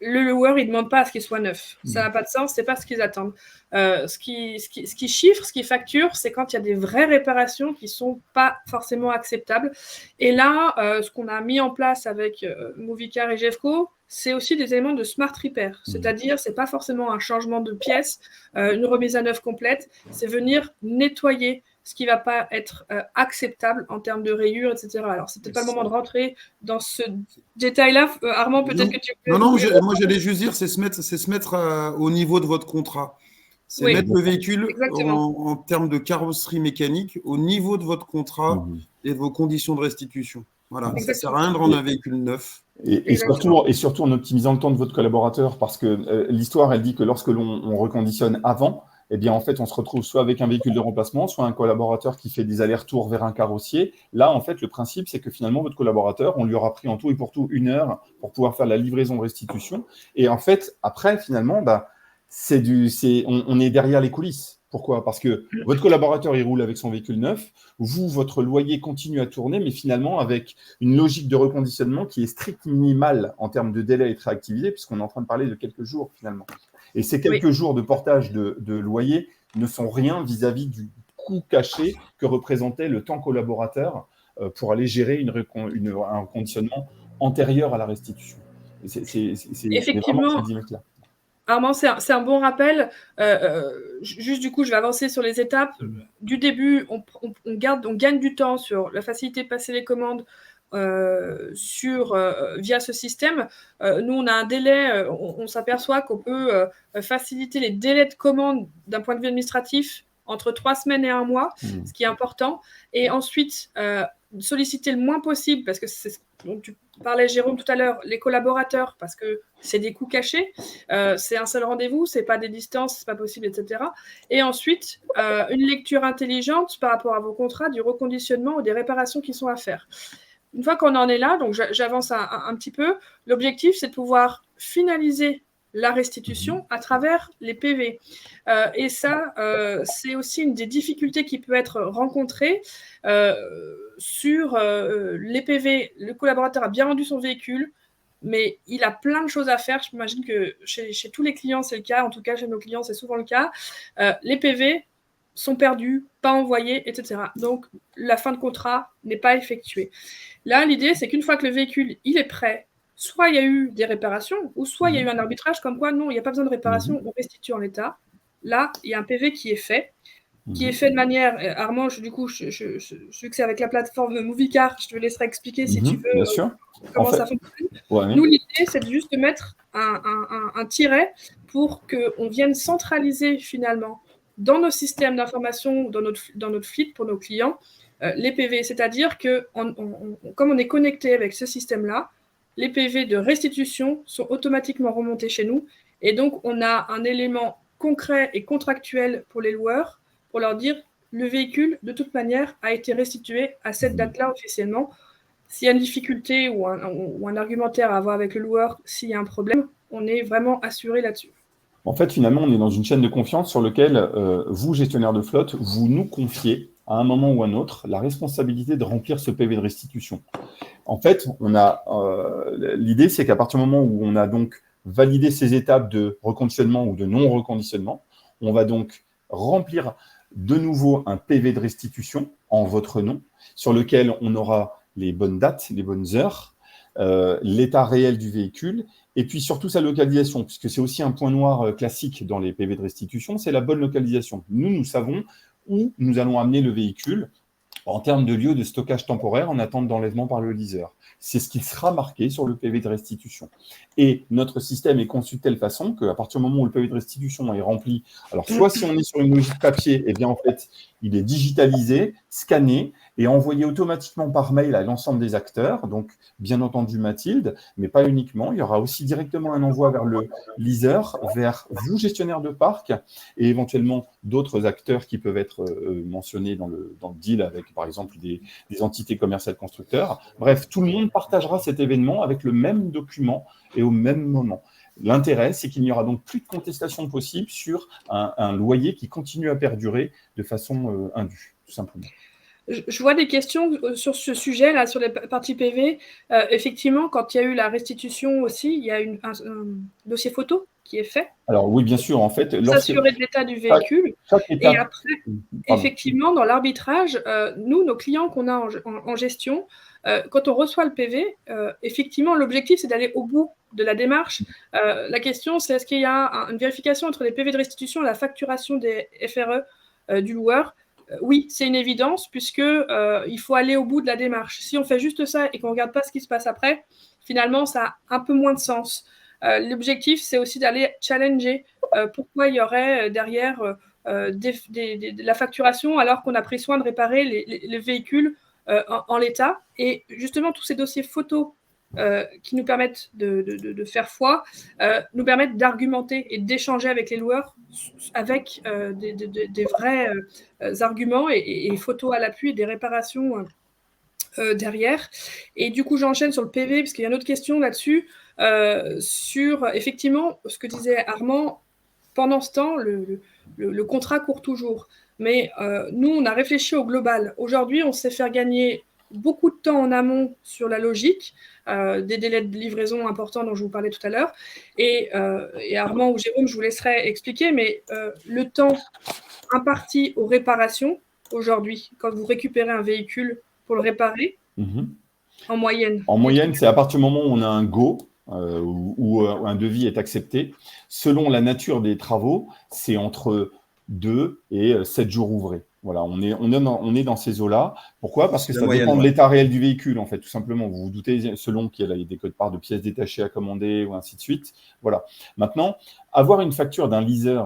loueur, il ne demande pas à ce qu'il soit neuf. Ça n'a pas de sens, ce n'est pas ce qu'ils attendent. Ce qui chiffre, ce qui facture, c'est quand il y a des vraies réparations qui ne sont pas forcément acceptables. Et là, ce qu'on a mis en place avec Movicar et Jeffco, c'est aussi des éléments de smart repair. C'est-à-dire, ce n'est pas forcément un changement de pièce, une remise à neuf complète, c'est venir nettoyer ce qui ne va pas être acceptable en termes de rayures, etc. Alors, ce n'est peut-être pas le moment de rentrer dans ce détail-là. Armand, peut-être que tu peux... Non, moi, j'allais juste dire, c'est se mettre au niveau de votre contrat. C'est mettre le véhicule en termes de carrosserie mécanique au niveau de votre contrat et de vos conditions de restitution. Voilà, ça ne sert à rien de rendre un véhicule neuf. Et surtout en optimisant le temps de votre collaborateur, parce que l'histoire, elle dit que lorsque l'on reconditionne avant, eh bien, en fait, on se retrouve soit avec un véhicule de remplacement, soit un collaborateur qui fait des allers-retours vers un carrossier. Là, en fait, le principe, c'est que finalement, votre collaborateur, on lui aura pris en tout et pour tout 1 heure pour pouvoir faire la livraison de restitution. Et en fait, après, finalement, on est derrière les coulisses. Pourquoi ? Parce que votre collaborateur, il roule avec son véhicule neuf. Vous, votre loyer continue à tourner, mais finalement, avec une logique de reconditionnement qui est stricte minimale en termes de délai et de réactivité, puisqu'on est en train de parler de quelques jours, finalement. Et ces quelques jours de portage de loyer ne sont rien vis-à-vis du coût caché que représentait le temps collaborateur pour aller gérer un conditionnement antérieur à la restitution. C'est effectivement vraiment cette dynamique-là. Armand, c'est un bon rappel. Juste du coup, je vais avancer sur les étapes. Du début, on gagne du temps sur la facilité de passer les commandes via ce système. Nous, on a un délai, on s'aperçoit qu'on peut faciliter les délais de commande d'un point de vue administratif entre 3 semaines et 1 mois, ce qui est important. Et ensuite, solliciter le moins possible, parce que c'est ce dont tu parlais, Jérôme, tout à l'heure, les collaborateurs, parce que c'est des coûts cachés, c'est un seul rendez-vous, c'est pas des distances, c'est pas possible, etc. Et ensuite, une lecture intelligente par rapport à vos contrats, du reconditionnement ou des réparations qui sont à faire. Une fois qu'on en est là, donc j'avance un petit peu, l'objectif, c'est de pouvoir finaliser la restitution à travers les PV. Et ça, c'est aussi une des difficultés qui peut être rencontrée sur les PV. Le collaborateur a bien rendu son véhicule, mais il a plein de choses à faire. J'imagine que chez tous les clients, c'est le cas. En tout cas, chez nos clients, c'est souvent le cas. Les PV sont perdus, pas envoyés, etc. Donc, la fin de contrat n'est pas effectuée. Là, l'idée, c'est qu'une fois que le véhicule il est prêt, soit il y a eu des réparations, ou soit il y a eu un arbitrage comme quoi, non, il n'y a pas besoin de réparation, on restitue en l'état. Là, il y a un PV qui est fait de manière... Armand, du coup, je sais que c'est avec la plateforme Movicar, je te laisserai expliquer si tu veux comment ça fonctionne. Ouais, nous, l'idée, c'est juste de mettre un tiret pour qu'on vienne centraliser finalement dans nos systèmes d'information, dans notre fleet pour nos clients, les PV. C'est-à-dire que comme on est connecté avec ce système-là, les PV de restitution sont automatiquement remontés chez nous. Et donc, on a un élément concret et contractuel pour les loueurs pour leur dire le véhicule, de toute manière, a été restitué à cette date-là officiellement. S'il y a une difficulté ou un argumentaire à avoir avec le loueur, s'il y a un problème, on est vraiment assuré là-dessus. En fait, finalement, on est dans une chaîne de confiance sur laquelle vous, gestionnaire de flotte, vous nous confiez à un moment ou à un autre la responsabilité de remplir ce PV de restitution. En fait, l'idée, c'est qu'à partir du moment où on a donc validé ces étapes de reconditionnement ou de non-reconditionnement, on va donc remplir de nouveau un PV de restitution en votre nom, sur lequel on aura les bonnes dates, les bonnes heures, l'état réel du véhicule, et puis surtout sa localisation, puisque c'est aussi un point noir classique dans les PV de restitution, c'est la bonne localisation. Nous savons où nous allons amener le véhicule en termes de lieu de stockage temporaire en attente d'enlèvement par le leaser. C'est ce qui sera marqué sur le PV de restitution. Et notre système est conçu de telle façon qu'à partir du moment où le PV de restitution est rempli, alors soit si on est sur une logique papier, eh bien en fait, il est digitalisé, scanné et envoyé automatiquement par mail à l'ensemble des acteurs, donc bien entendu Mathilde, mais pas uniquement. Il y aura aussi directement un envoi vers le leaser, vers vous, gestionnaire de parc, et éventuellement d'autres acteurs qui peuvent être mentionnés dans le deal avec, par exemple, des entités commerciales constructeurs. Bref, tout le monde partagera cet événement avec le même document et au même moment. L'intérêt, c'est qu'il n'y aura donc plus de contestation possible sur un loyer qui continue à perdurer de façon indue, tout simplement. Je vois des questions sur ce sujet, là, sur les parties PV. Effectivement, quand il y a eu la restitution aussi, il y a un dossier photo qui est fait. Alors oui, bien sûr, en fait. S'assurer de l'état du véhicule. Et après, effectivement, dans l'arbitrage, nous, nos clients qu'on a en gestion, quand on reçoit le PV, effectivement, l'objectif, c'est d'aller au bout de la démarche. La question, c'est est-ce qu'il y a une vérification entre les PV de restitution et la facturation des FRE du loueur? Oui, c'est une évidence, puisqu'il faut aller au bout de la démarche. Si on fait juste ça et qu'on ne regarde pas ce qui se passe après, finalement, ça a un peu moins de sens. L'objectif, c'est aussi d'aller challenger pourquoi il y aurait derrière de la facturation alors qu'on a pris soin de réparer les véhicules en l'état. Et justement, tous ces dossiers photos qui nous permettent de faire foi, nous permettent d'argumenter et d'échanger avec les loueurs avec des vrais arguments et photos à l'appui et des réparations derrière. Et du coup, j'enchaîne sur le PV, parce qu'il y a une autre question là-dessus, sur effectivement ce que disait Armand. Pendant ce temps, le contrat court toujours. Mais nous, on a réfléchi au global. Aujourd'hui, on sait faire gagner beaucoup de temps en amont sur la logique, des délais de livraison importants dont je vous parlais tout à l'heure. Et Armand ou Jérôme, je vous laisserai expliquer, mais le temps imparti aux réparations, aujourd'hui, quand vous récupérez un véhicule pour le réparer, en moyenne. En moyenne, c'est à partir du moment où on a un go, où un devis est accepté. Selon la nature des travaux, c'est entre 2 et 7 jours ouvrés. Voilà, on est dans ces eaux-là. Pourquoi? Parce que ça dépend de l'état réel du véhicule, en fait, tout simplement. Vous vous doutez, selon qu'il y a des codes-parts de pièces détachées à commander ou ainsi de suite. Voilà. Maintenant, avoir une facture d'un leaser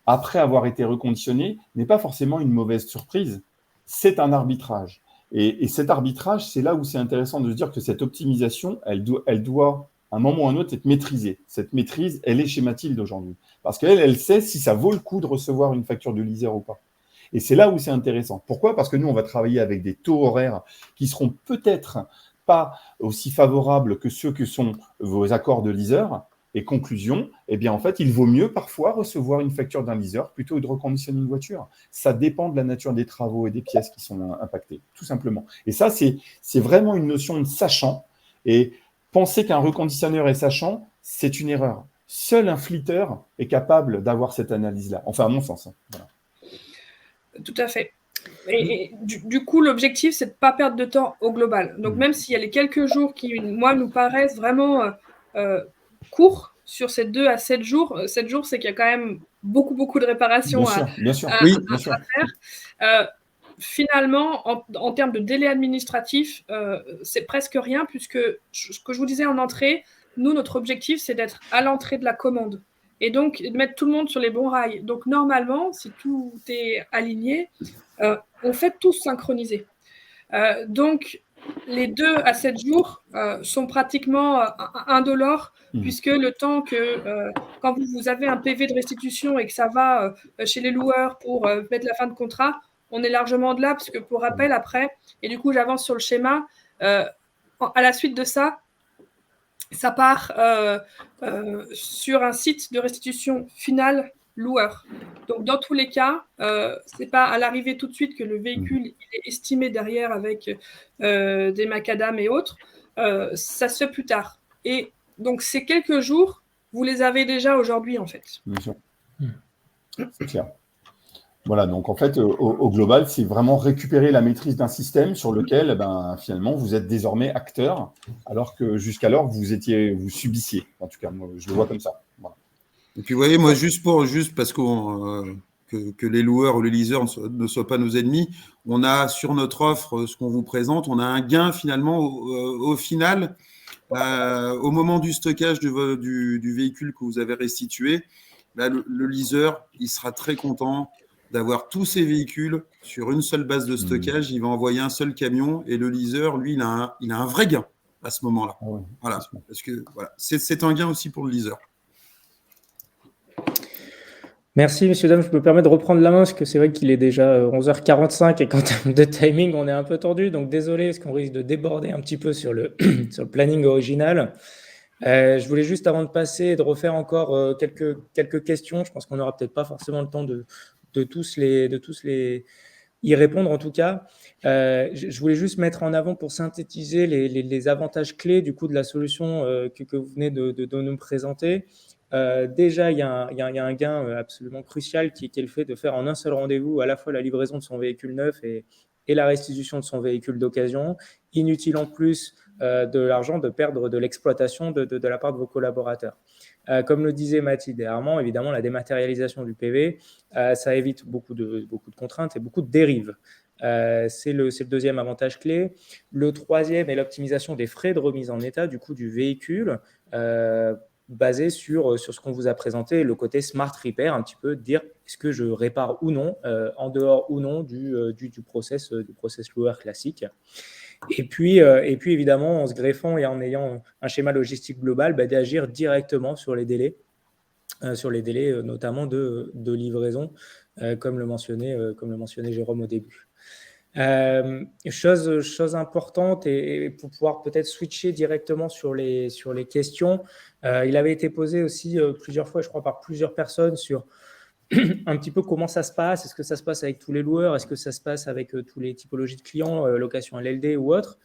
après avoir été reconditionné n'est pas forcément une mauvaise surprise. C'est un arbitrage. Et cet arbitrage, c'est là où c'est intéressant de se dire que cette optimisation, elle doit à un moment ou à un autre être maîtrisée. Cette maîtrise, elle est chez Mathilde aujourd'hui. Parce qu'elle sait si ça vaut le coup de recevoir une facture de leaser ou pas. Et c'est là où c'est intéressant. Pourquoi? Parce que nous, on va travailler avec des taux horaires qui seront peut-être pas aussi favorables que ceux que sont vos accords de leaser. Et conclusion, eh bien, en fait, il vaut mieux parfois recevoir une facture d'un leaser plutôt que de reconditionner une voiture. Ça dépend de la nature des travaux et des pièces qui sont impactées, tout simplement. Et ça, c'est vraiment une notion de sachant. Et penser qu'un reconditionneur est sachant, c'est une erreur. Seul un fliteur est capable d'avoir cette analyse-là. Enfin, à mon sens. Voilà. Tout à fait. Et du coup, l'objectif, c'est de ne pas perdre de temps au global. Donc, même s'il y a les quelques jours qui, moi, nous paraissent vraiment courts sur ces 2 à 7 jours, 7 jours, c'est qu'il y a quand même beaucoup de réparations à faire. Finalement, en termes de délai administratif, c'est presque rien, puisque ce que je vous disais en entrée, nous, notre objectif, c'est d'être à l'entrée de la commande. et donc de mettre tout le monde sur les bons rails. Donc normalement, si tout est aligné, on fait tout synchroniser. Donc les 2 à 7 jours sont pratiquement indolores, puisque le temps que quand vous avez un PV de restitution et que ça va chez les loueurs pour mettre la fin de contrat, on est largement de là, parce que pour rappel après, et du coup j'avance sur le schéma, à la suite de ça, ça part sur un site de restitution finale loueur. Donc, dans tous les cas, ce n'est pas à l'arrivée tout de suite que le véhicule il est estimé derrière avec des macadams et autres. Ça se fait plus tard. Et donc, ces quelques jours, vous les avez déjà aujourd'hui, en fait. Bien sûr. C'est clair. Voilà, donc en fait, au global, c'est vraiment récupérer la maîtrise d'un système sur lequel, finalement, vous êtes désormais acteur, alors que jusqu'alors, vous subissiez. En tout cas, moi, je le vois comme ça. Voilà. Et puis, vous voyez, moi, juste parce que les loueurs ou les leasers ne soient pas nos ennemis, on a sur notre offre, ce qu'on vous présente, on a un gain finalement au final, au moment du stockage du véhicule que vous avez restitué. Là, le leaser, il sera très content d'avoir tous ces véhicules sur une seule base de stockage. Il va envoyer un seul camion et le leaser, lui, il a un vrai gain à ce moment-là. Ah ouais, voilà, parce que voilà, c'est un gain aussi pour le leaser. Merci, messieurs, dames. Je me permets de reprendre la main parce que c'est vrai qu'il est déjà 11h45 et qu'en termes de timing, on est un peu tordu. Donc, désolé, parce qu'on risque de déborder un petit peu sur le planning original. Je voulais juste, avant de passer et de refaire encore quelques questions, je pense qu'on n'aura peut-être pas forcément le temps de tous les y répondre en tout cas. Je voulais juste mettre en avant pour synthétiser les avantages clés du coup de la solution que vous venez de nous présenter. Déjà, il y a un gain absolument crucial qui est le fait de faire en un seul rendez-vous à la fois la livraison de son véhicule neuf et la restitution de son véhicule d'occasion. Inutile en plus de l'argent de perdre de l'exploitation de la part de vos collaborateurs. Comme le disait Mathilde et Armand, évidemment, la dématérialisation du PV, ça évite beaucoup de contraintes et beaucoup de dérives. C'est le deuxième avantage clé. Le troisième est l'optimisation des frais de remise en état du coup du véhicule, basé sur ce qu'on vous a présenté, le côté smart repair, un petit peu dire est-ce que je répare ou non, en dehors ou non du process loueur classique. Et puis évidemment, en se greffant et en ayant un schéma logistique global, d'agir directement sur les délais notamment de livraison, comme le mentionnait Jérôme au début. Chose importante, et pour pouvoir peut-être switcher directement sur les questions, il avait été posé aussi plusieurs fois, je crois, par plusieurs personnes sur un petit peu comment ça se passe. Est-ce que ça se passe avec tous les loueurs? Est-ce que ça se passe avec tous les typologies de clients, location LLD ou autre?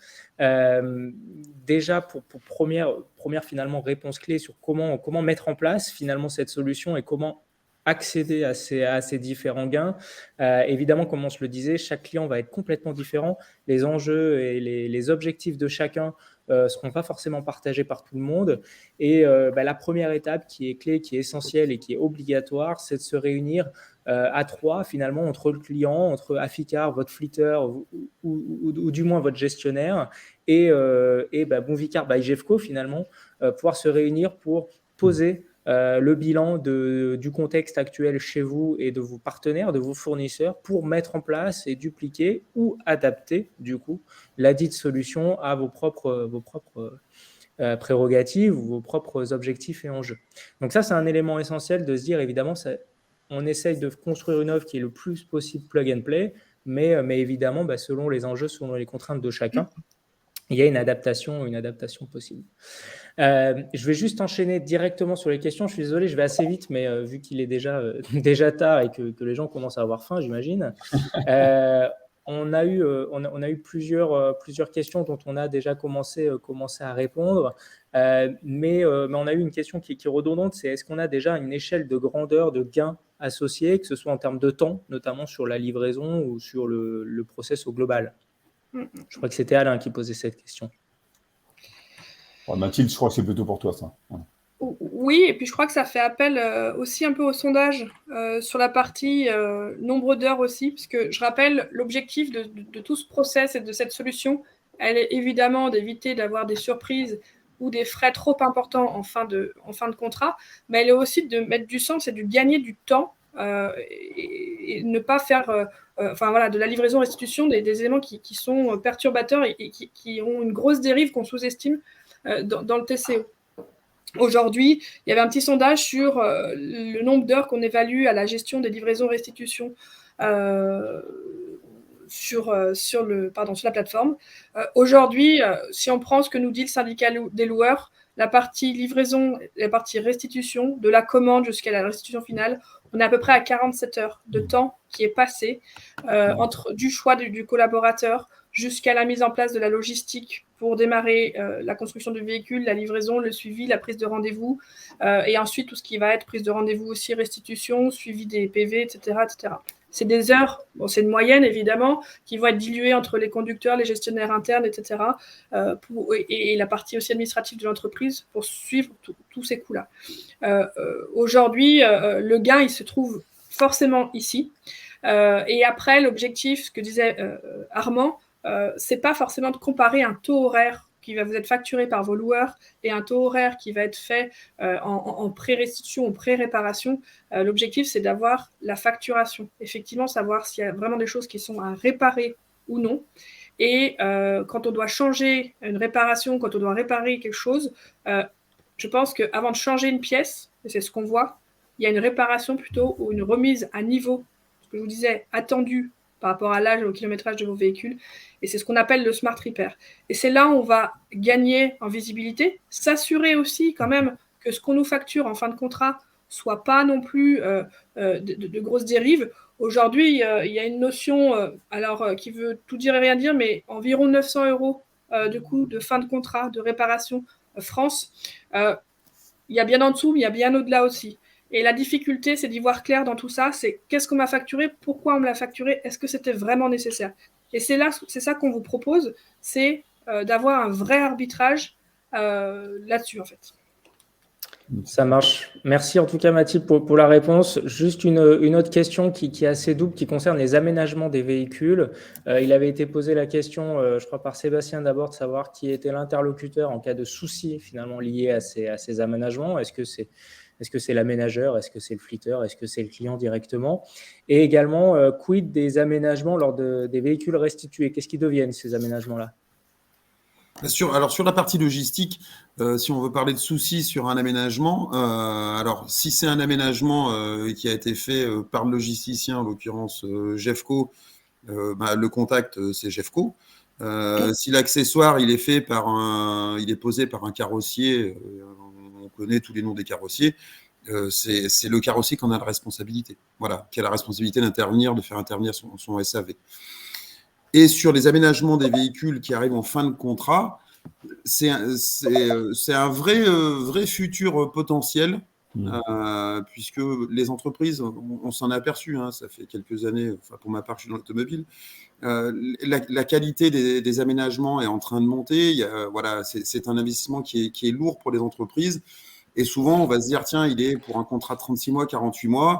Déjà, pour première finalement réponse clé sur comment mettre en place finalement cette solution et comment accéder à ces différents gains. Évidemment, comme on se le disait, chaque client va être complètement différent. Les enjeux et les objectifs de chacun ne seront pas forcément partagés par tout le monde. Et la première étape qui est clé, qui est essentielle et qui est obligatoire, c'est de se réunir à trois, finalement, entre le client, entre Afficar, votre fleeter ou du moins votre gestionnaire et Movicar by Jeffco, finalement, pouvoir se réunir pour poser le bilan du contexte actuel chez vous et de vos partenaires, de vos fournisseurs, pour mettre en place et dupliquer ou adapter du coup la dite solution à vos propres prérogatives ou vos propres objectifs et enjeux. Donc ça, c'est un élément essentiel de se dire, évidemment, on essaye de construire une offre qui est le plus possible plug and play, mais évidemment, selon les enjeux, selon les contraintes de chacun, il y a une adaptation possible. Je vais juste enchaîner directement sur les questions. Je suis désolé, je vais assez vite, mais vu qu'il est déjà tard et que les gens commencent à avoir faim, j'imagine. On a eu plusieurs questions dont on a déjà commencé à répondre, mais on a eu une question qui est redondante, c'est est-ce qu'on a déjà une échelle de grandeur de gains associés, que ce soit en termes de temps, notamment sur la livraison ou sur le process au global? Je crois que c'était Alain qui posait cette question. Mathilde, je crois que c'est plutôt pour toi, ça. Oui, et puis je crois que ça fait appel aussi un peu au sondage sur la partie nombre d'heures aussi, parce que je rappelle, l'objectif de tout ce process et de cette solution, elle est évidemment d'éviter d'avoir des surprises ou des frais trop importants en fin de contrat, mais elle est aussi de mettre du sens et de gagner du temps et ne pas faire de la livraison-restitution des éléments qui sont perturbateurs et qui ont une grosse dérive qu'on sous-estime dans le TCO. Aujourd'hui, il y avait un petit sondage sur le nombre d'heures qu'on évalue à la gestion des livraisons-restitutions sur la plateforme. Aujourd'hui, si on prend ce que nous dit le syndicat des loueurs, la partie livraison, la partie restitution, de la commande jusqu'à la restitution finale, on est à peu près à 47 heures de temps qui est passé entre du choix du collaborateur jusqu'à la mise en place de la logistique pour démarrer la construction du véhicule, la livraison, le suivi, la prise de rendez-vous, et ensuite tout ce qui va être prise de rendez-vous aussi, restitution, suivi des PV, etc. etc. C'est des heures, c'est une moyenne évidemment, qui vont être diluées entre les conducteurs, les gestionnaires internes, etc. Et la partie aussi administrative de l'entreprise pour suivre tous ces coûts-là. Aujourd'hui, le gain, il se trouve forcément ici. Et après, l'objectif, ce que disait Armand, c'est pas forcément de comparer un taux horaire qui va vous être facturé par vos loueurs et un taux horaire qui va être fait en pré-restitution ou pré-réparation. L'objectif, c'est d'avoir la facturation. Effectivement, savoir s'il y a vraiment des choses qui sont à réparer ou non. Et quand on doit changer une réparation, quand on doit réparer quelque chose, je pense qu'avant de changer une pièce, et c'est ce qu'on voit, il y a une réparation plutôt ou une remise à niveau, ce que je vous disais, attendue par rapport à l'âge et au kilométrage de vos véhicules. Et c'est ce qu'on appelle le smart repair. Et c'est là où on va gagner en visibilité, s'assurer aussi quand même que ce qu'on nous facture en fin de contrat soit pas non plus de grosses dérives. Aujourd'hui, il y a une notion qui veut tout dire et rien dire, mais environ 900 € de coût de fin de contrat, de réparation France. Il y a bien en dessous, mais il y a bien au-delà aussi. Et la difficulté, c'est d'y voir clair dans tout ça, c'est qu'est-ce qu'on m'a facturé, pourquoi on me l'a facturé, est-ce que c'était vraiment nécessaire? Et c'est ça qu'on vous propose, c'est d'avoir un vrai arbitrage là-dessus, en fait. Ça marche. Merci en tout cas, Mathilde, pour la réponse. Juste une autre question qui est assez double, qui concerne les aménagements des véhicules. Il avait été posé la question, je crois, par Sébastien d'abord, de savoir qui était l'interlocuteur en cas de souci finalement lié à ces aménagements. Est-ce que c'est l'aménageur? Est-ce que c'est le fleeteur? Est-ce que c'est le client directement? Et également, quid des aménagements lors des véhicules restitués? Qu'est-ce qui deviennent ces aménagements-là? Alors sur la partie logistique, si on veut parler de soucis sur un aménagement, alors si c'est un aménagement qui a été fait par le logisticien, en l'occurrence Jeffco, le contact c'est Jeffco. Si l'accessoire il est posé par un carrossier, on connaît tous les noms des carrossiers, c'est le carrossier qui en a la responsabilité. Voilà, qui a la responsabilité d'intervenir, de faire intervenir son SAV. Et sur les aménagements des véhicules qui arrivent en fin de contrat, c'est un vrai futur potentiel, puisque les entreprises, on s'en est aperçu, ça fait quelques années, pour ma part, je suis dans l'automobile, la qualité des aménagements est en train de monter. C'est un investissement qui est lourd pour les entreprises. Et souvent, on va se dire, tiens, il est pour un contrat de 36 mois, 48 mois.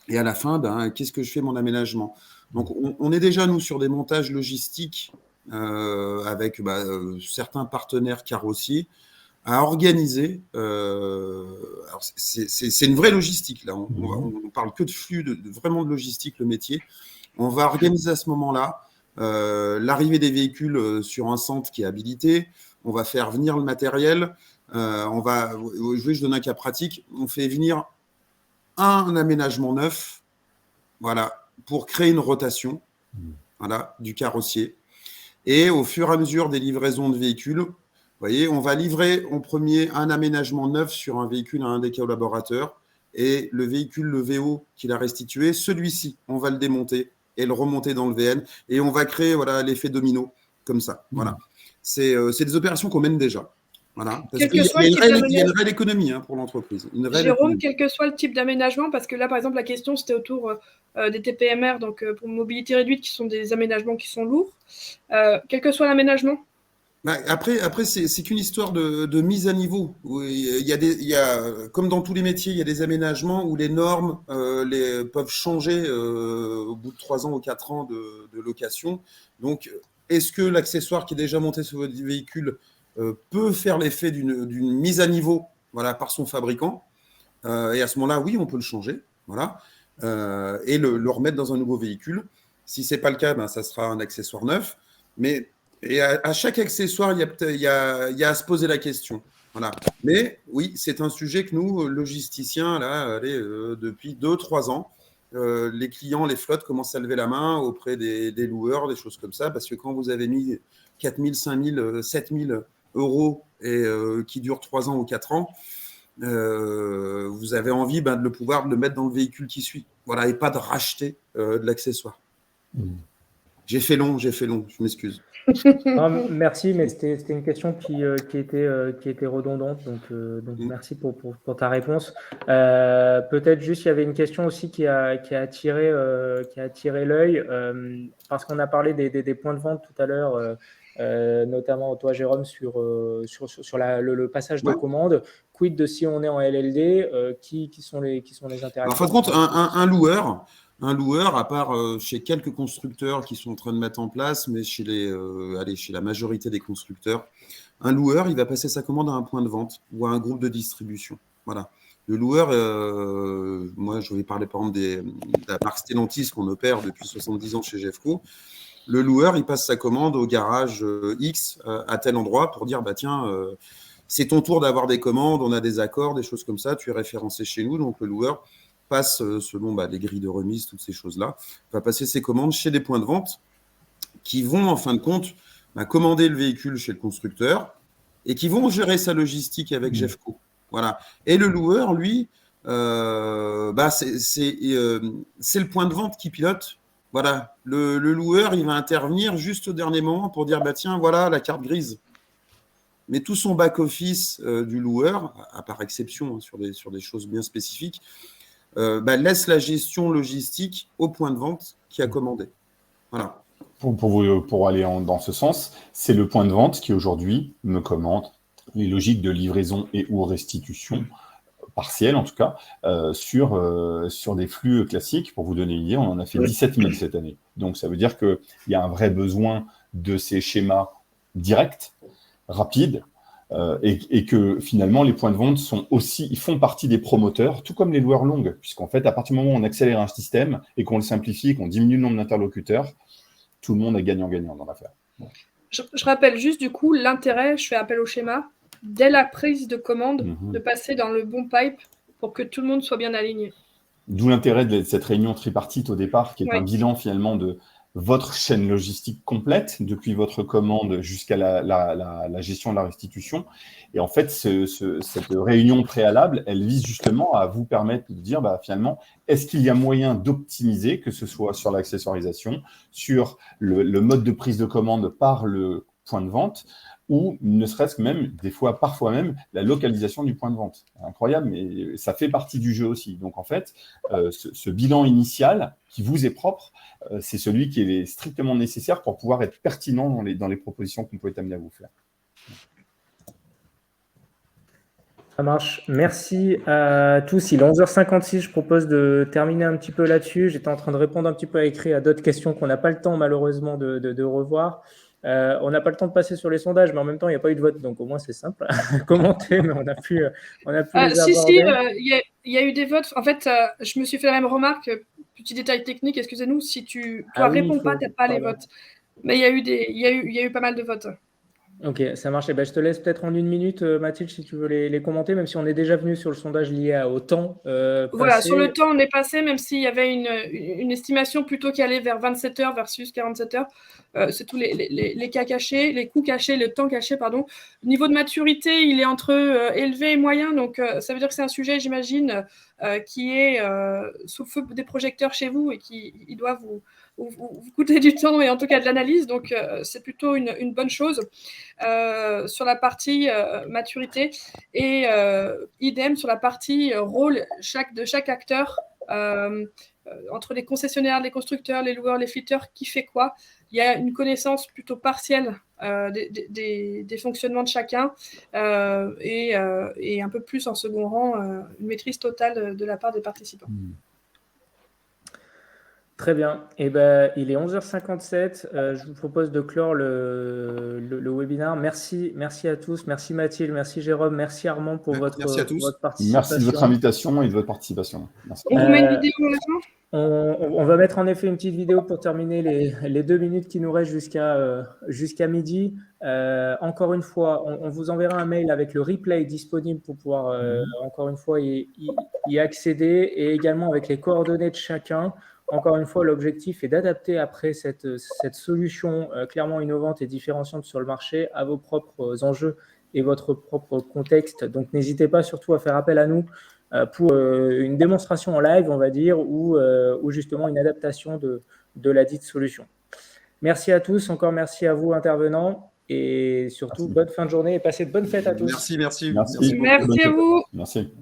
Et à la fin, qu'est-ce que je fais mon aménagement? Donc, on est déjà, nous, sur des montages logistiques avec certains partenaires carrossiers à organiser. Alors c'est une vraie logistique, là. On parle que de flux, vraiment de logistique, le métier. On va organiser à ce moment-là l'arrivée des véhicules sur un centre qui est habilité. On va faire venir le matériel. Je donne un cas pratique. On fait venir un aménagement neuf, pour créer une rotation, du carrossier. Et au fur et à mesure des livraisons de véhicules, vous voyez, on va livrer en premier un aménagement neuf sur un véhicule à un des collaborateurs, et le véhicule, le VO qu'il a restitué, celui-ci, on va le démonter et le remonter dans le VN, et on va créer l'effet domino, comme ça. Voilà. C'est des opérations qu'on mène déjà. Voilà. Parce qu'il y a une réelle économie pour l'entreprise. Jérôme, quel que soit le type d'aménagement, parce que là, par exemple, la question, c'était autour des TPMR, donc pour mobilité réduite, qui sont des aménagements qui sont lourds. Quel que soit l'aménagement? Après c'est qu'une histoire de mise à niveau. Comme dans tous les métiers, il y a des aménagements où les normes peuvent changer au bout de 3 ans ou 4 ans de location. Donc, est-ce que l'accessoire qui est déjà monté sur votre véhicule peut faire l'effet d'une mise à niveau, voilà, par son fabricant. Et à ce moment-là, oui, on peut le changer, voilà, et le remettre dans un nouveau véhicule. Si ce n'est pas le cas, ça sera un accessoire neuf. Mais à chaque accessoire, il y a à se poser la question. Voilà. Mais oui, c'est un sujet que nous, logisticiens, là, depuis 2-3 ans, les clients, les flottes commencent à lever la main auprès des loueurs, des choses comme ça, parce que quand vous avez mis 4 000, 5 000, 7 000 euros et qui dure 3 ans ou 4 ans, vous avez envie de le mettre dans le véhicule qui suit. Voilà, et pas de racheter de l'accessoire. J'ai fait long, je m'excuse. Merci, mais c'était une question qui était redondante, donc merci pour ta réponse. Peut-être juste, il y avait une question aussi qui a attiré l'œil, parce qu'on a parlé des points de vente tout à l'heure, notamment toi, Jérôme, sur le passage de commande. Quid de si on est en LLD, qui sont les intéressants? En fin de compte, un loueur, à part chez quelques constructeurs qui sont en train de mettre en place, mais chez la majorité des constructeurs, un loueur, il va passer sa commande à un point de vente ou à un groupe de distribution. Voilà. Le loueur, moi, je vais parler par exemple de la marque Stellantis qu'on opère depuis 70 ans chez Jeffco. Le loueur, il passe sa commande au garage X à tel endroit pour dire, tiens, c'est ton tour d'avoir des commandes, on a des accords, des choses comme ça, tu es référencé chez nous. Donc, le loueur passe, selon les grilles de remise, toutes ces choses-là, va passer ses commandes chez des points de vente qui vont, en fin de compte, commander le véhicule chez le constructeur et qui vont gérer sa logistique avec Jeffco. Voilà. Et le loueur, lui, c'est le point de vente qui pilote. Voilà. Le loueur, il va intervenir juste au dernier moment pour dire, tiens, voilà la carte grise. Mais tout son back-office du loueur, à part exception sur des choses bien spécifiques, laisse la gestion logistique au point de vente qui a commandé. Voilà. Pour aller dans ce sens, c'est le point de vente qui aujourd'hui me commande les logiques de livraison et ou restitution partielle en tout cas sur des flux classiques. Pour vous donner une idée, on en a fait 17 000 cette année. Donc ça veut dire qu'il y a un vrai besoin de ces schémas directs, rapides, et que finalement les points de vente ils font partie des promoteurs, tout comme les loueurs longues, puisqu'en fait à partir du moment où on accélère un système et qu'on le simplifie, qu'on diminue le nombre d'interlocuteurs, tout le monde est gagnant-gagnant dans l'affaire. Bon. Je rappelle juste du coup l'intérêt, je fais appel au schéma, dès la prise de commande, de passer dans le bon pipe pour que tout le monde soit bien aligné. D'où l'intérêt de cette réunion tripartite au départ, qui est un bilan finalement de votre chaîne logistique complète, depuis votre commande jusqu'à la gestion de la restitution. Et en fait, cette réunion préalable, elle vise justement à vous permettre de dire, finalement, est-ce qu'il y a moyen d'optimiser, que ce soit sur l'accessoirisation, sur le mode de prise de commande par le point de vente, ou ne serait-ce que même, parfois même, la localisation du point de vente. Incroyable, mais ça fait partie du jeu aussi. Donc en fait, ce bilan initial qui vous est propre, c'est celui qui est strictement nécessaire pour pouvoir être pertinent dans les propositions qu'on peut être amené à vous faire. Ça marche. Merci à tous. Il est 11h56. Je propose de terminer un petit peu là-dessus. J'étais en train de répondre un petit peu à écrit à d'autres questions qu'on n'a pas le temps malheureusement de revoir. On n'a pas le temps de passer sur les sondages, mais en même temps, il n'y a pas eu de vote, donc au moins c'est simple à commenter, mais on a pu les aborder. Il y a eu des votes. En fait, je me suis fait la même remarque, petit détail technique, excusez-nous, si tu réponds pas, tu n'as pas les votes. Mais il y a eu pas mal de votes. Ok, ça marche. Je te laisse peut-être en 1 minute, Mathilde, si tu veux les commenter, même si on est déjà venu sur le sondage lié au temps. Voilà, sur le temps, on est passé, même s'il y avait une estimation plutôt qui allait vers 27 heures versus 47 heures. C'est tous les cas cachés, les coûts cachés, le temps caché, pardon. Le niveau de maturité, il est entre élevé et moyen, donc ça veut dire que c'est un sujet, j'imagine, qui est sous le feu des projecteurs chez vous et qui doit vous coûter du temps et en tout cas de l'analyse, donc c'est plutôt une bonne chose. Sur la partie maturité et idem sur la partie rôle de chaque acteur, entre les concessionnaires, les constructeurs, les loueurs, les fitters, qui fait quoi. Il y a une connaissance plutôt partielle des fonctionnements de chacun et un peu plus en second rang, une maîtrise totale de la part des participants. Très bien. Eh ben, il est 11h57. Je vous propose de clore le webinaire. Merci à tous. Merci Mathilde, merci Jérôme, merci Armand pour Merci à tous. votre participation. Merci de votre invitation et de votre participation. Merci. On vous met une vidéo à la fin. On va mettre en effet une petite vidéo pour terminer les 2 minutes qui nous restent jusqu'à midi. Encore une fois, on vous enverra un mail avec le replay disponible pour pouvoir encore une fois y accéder et également avec les coordonnées de chacun. Encore une fois, l'objectif est d'adapter après cette solution clairement innovante et différenciante sur le marché à vos propres enjeux et votre propre contexte. Donc, n'hésitez pas surtout à faire appel à nous pour une démonstration en live, on va dire, ou justement une adaptation de la dite solution. Merci à tous, encore merci à vous intervenants et surtout bonne fin de journée et passez de bonnes fêtes à tous. Merci. Merci Merci à vous. Merci.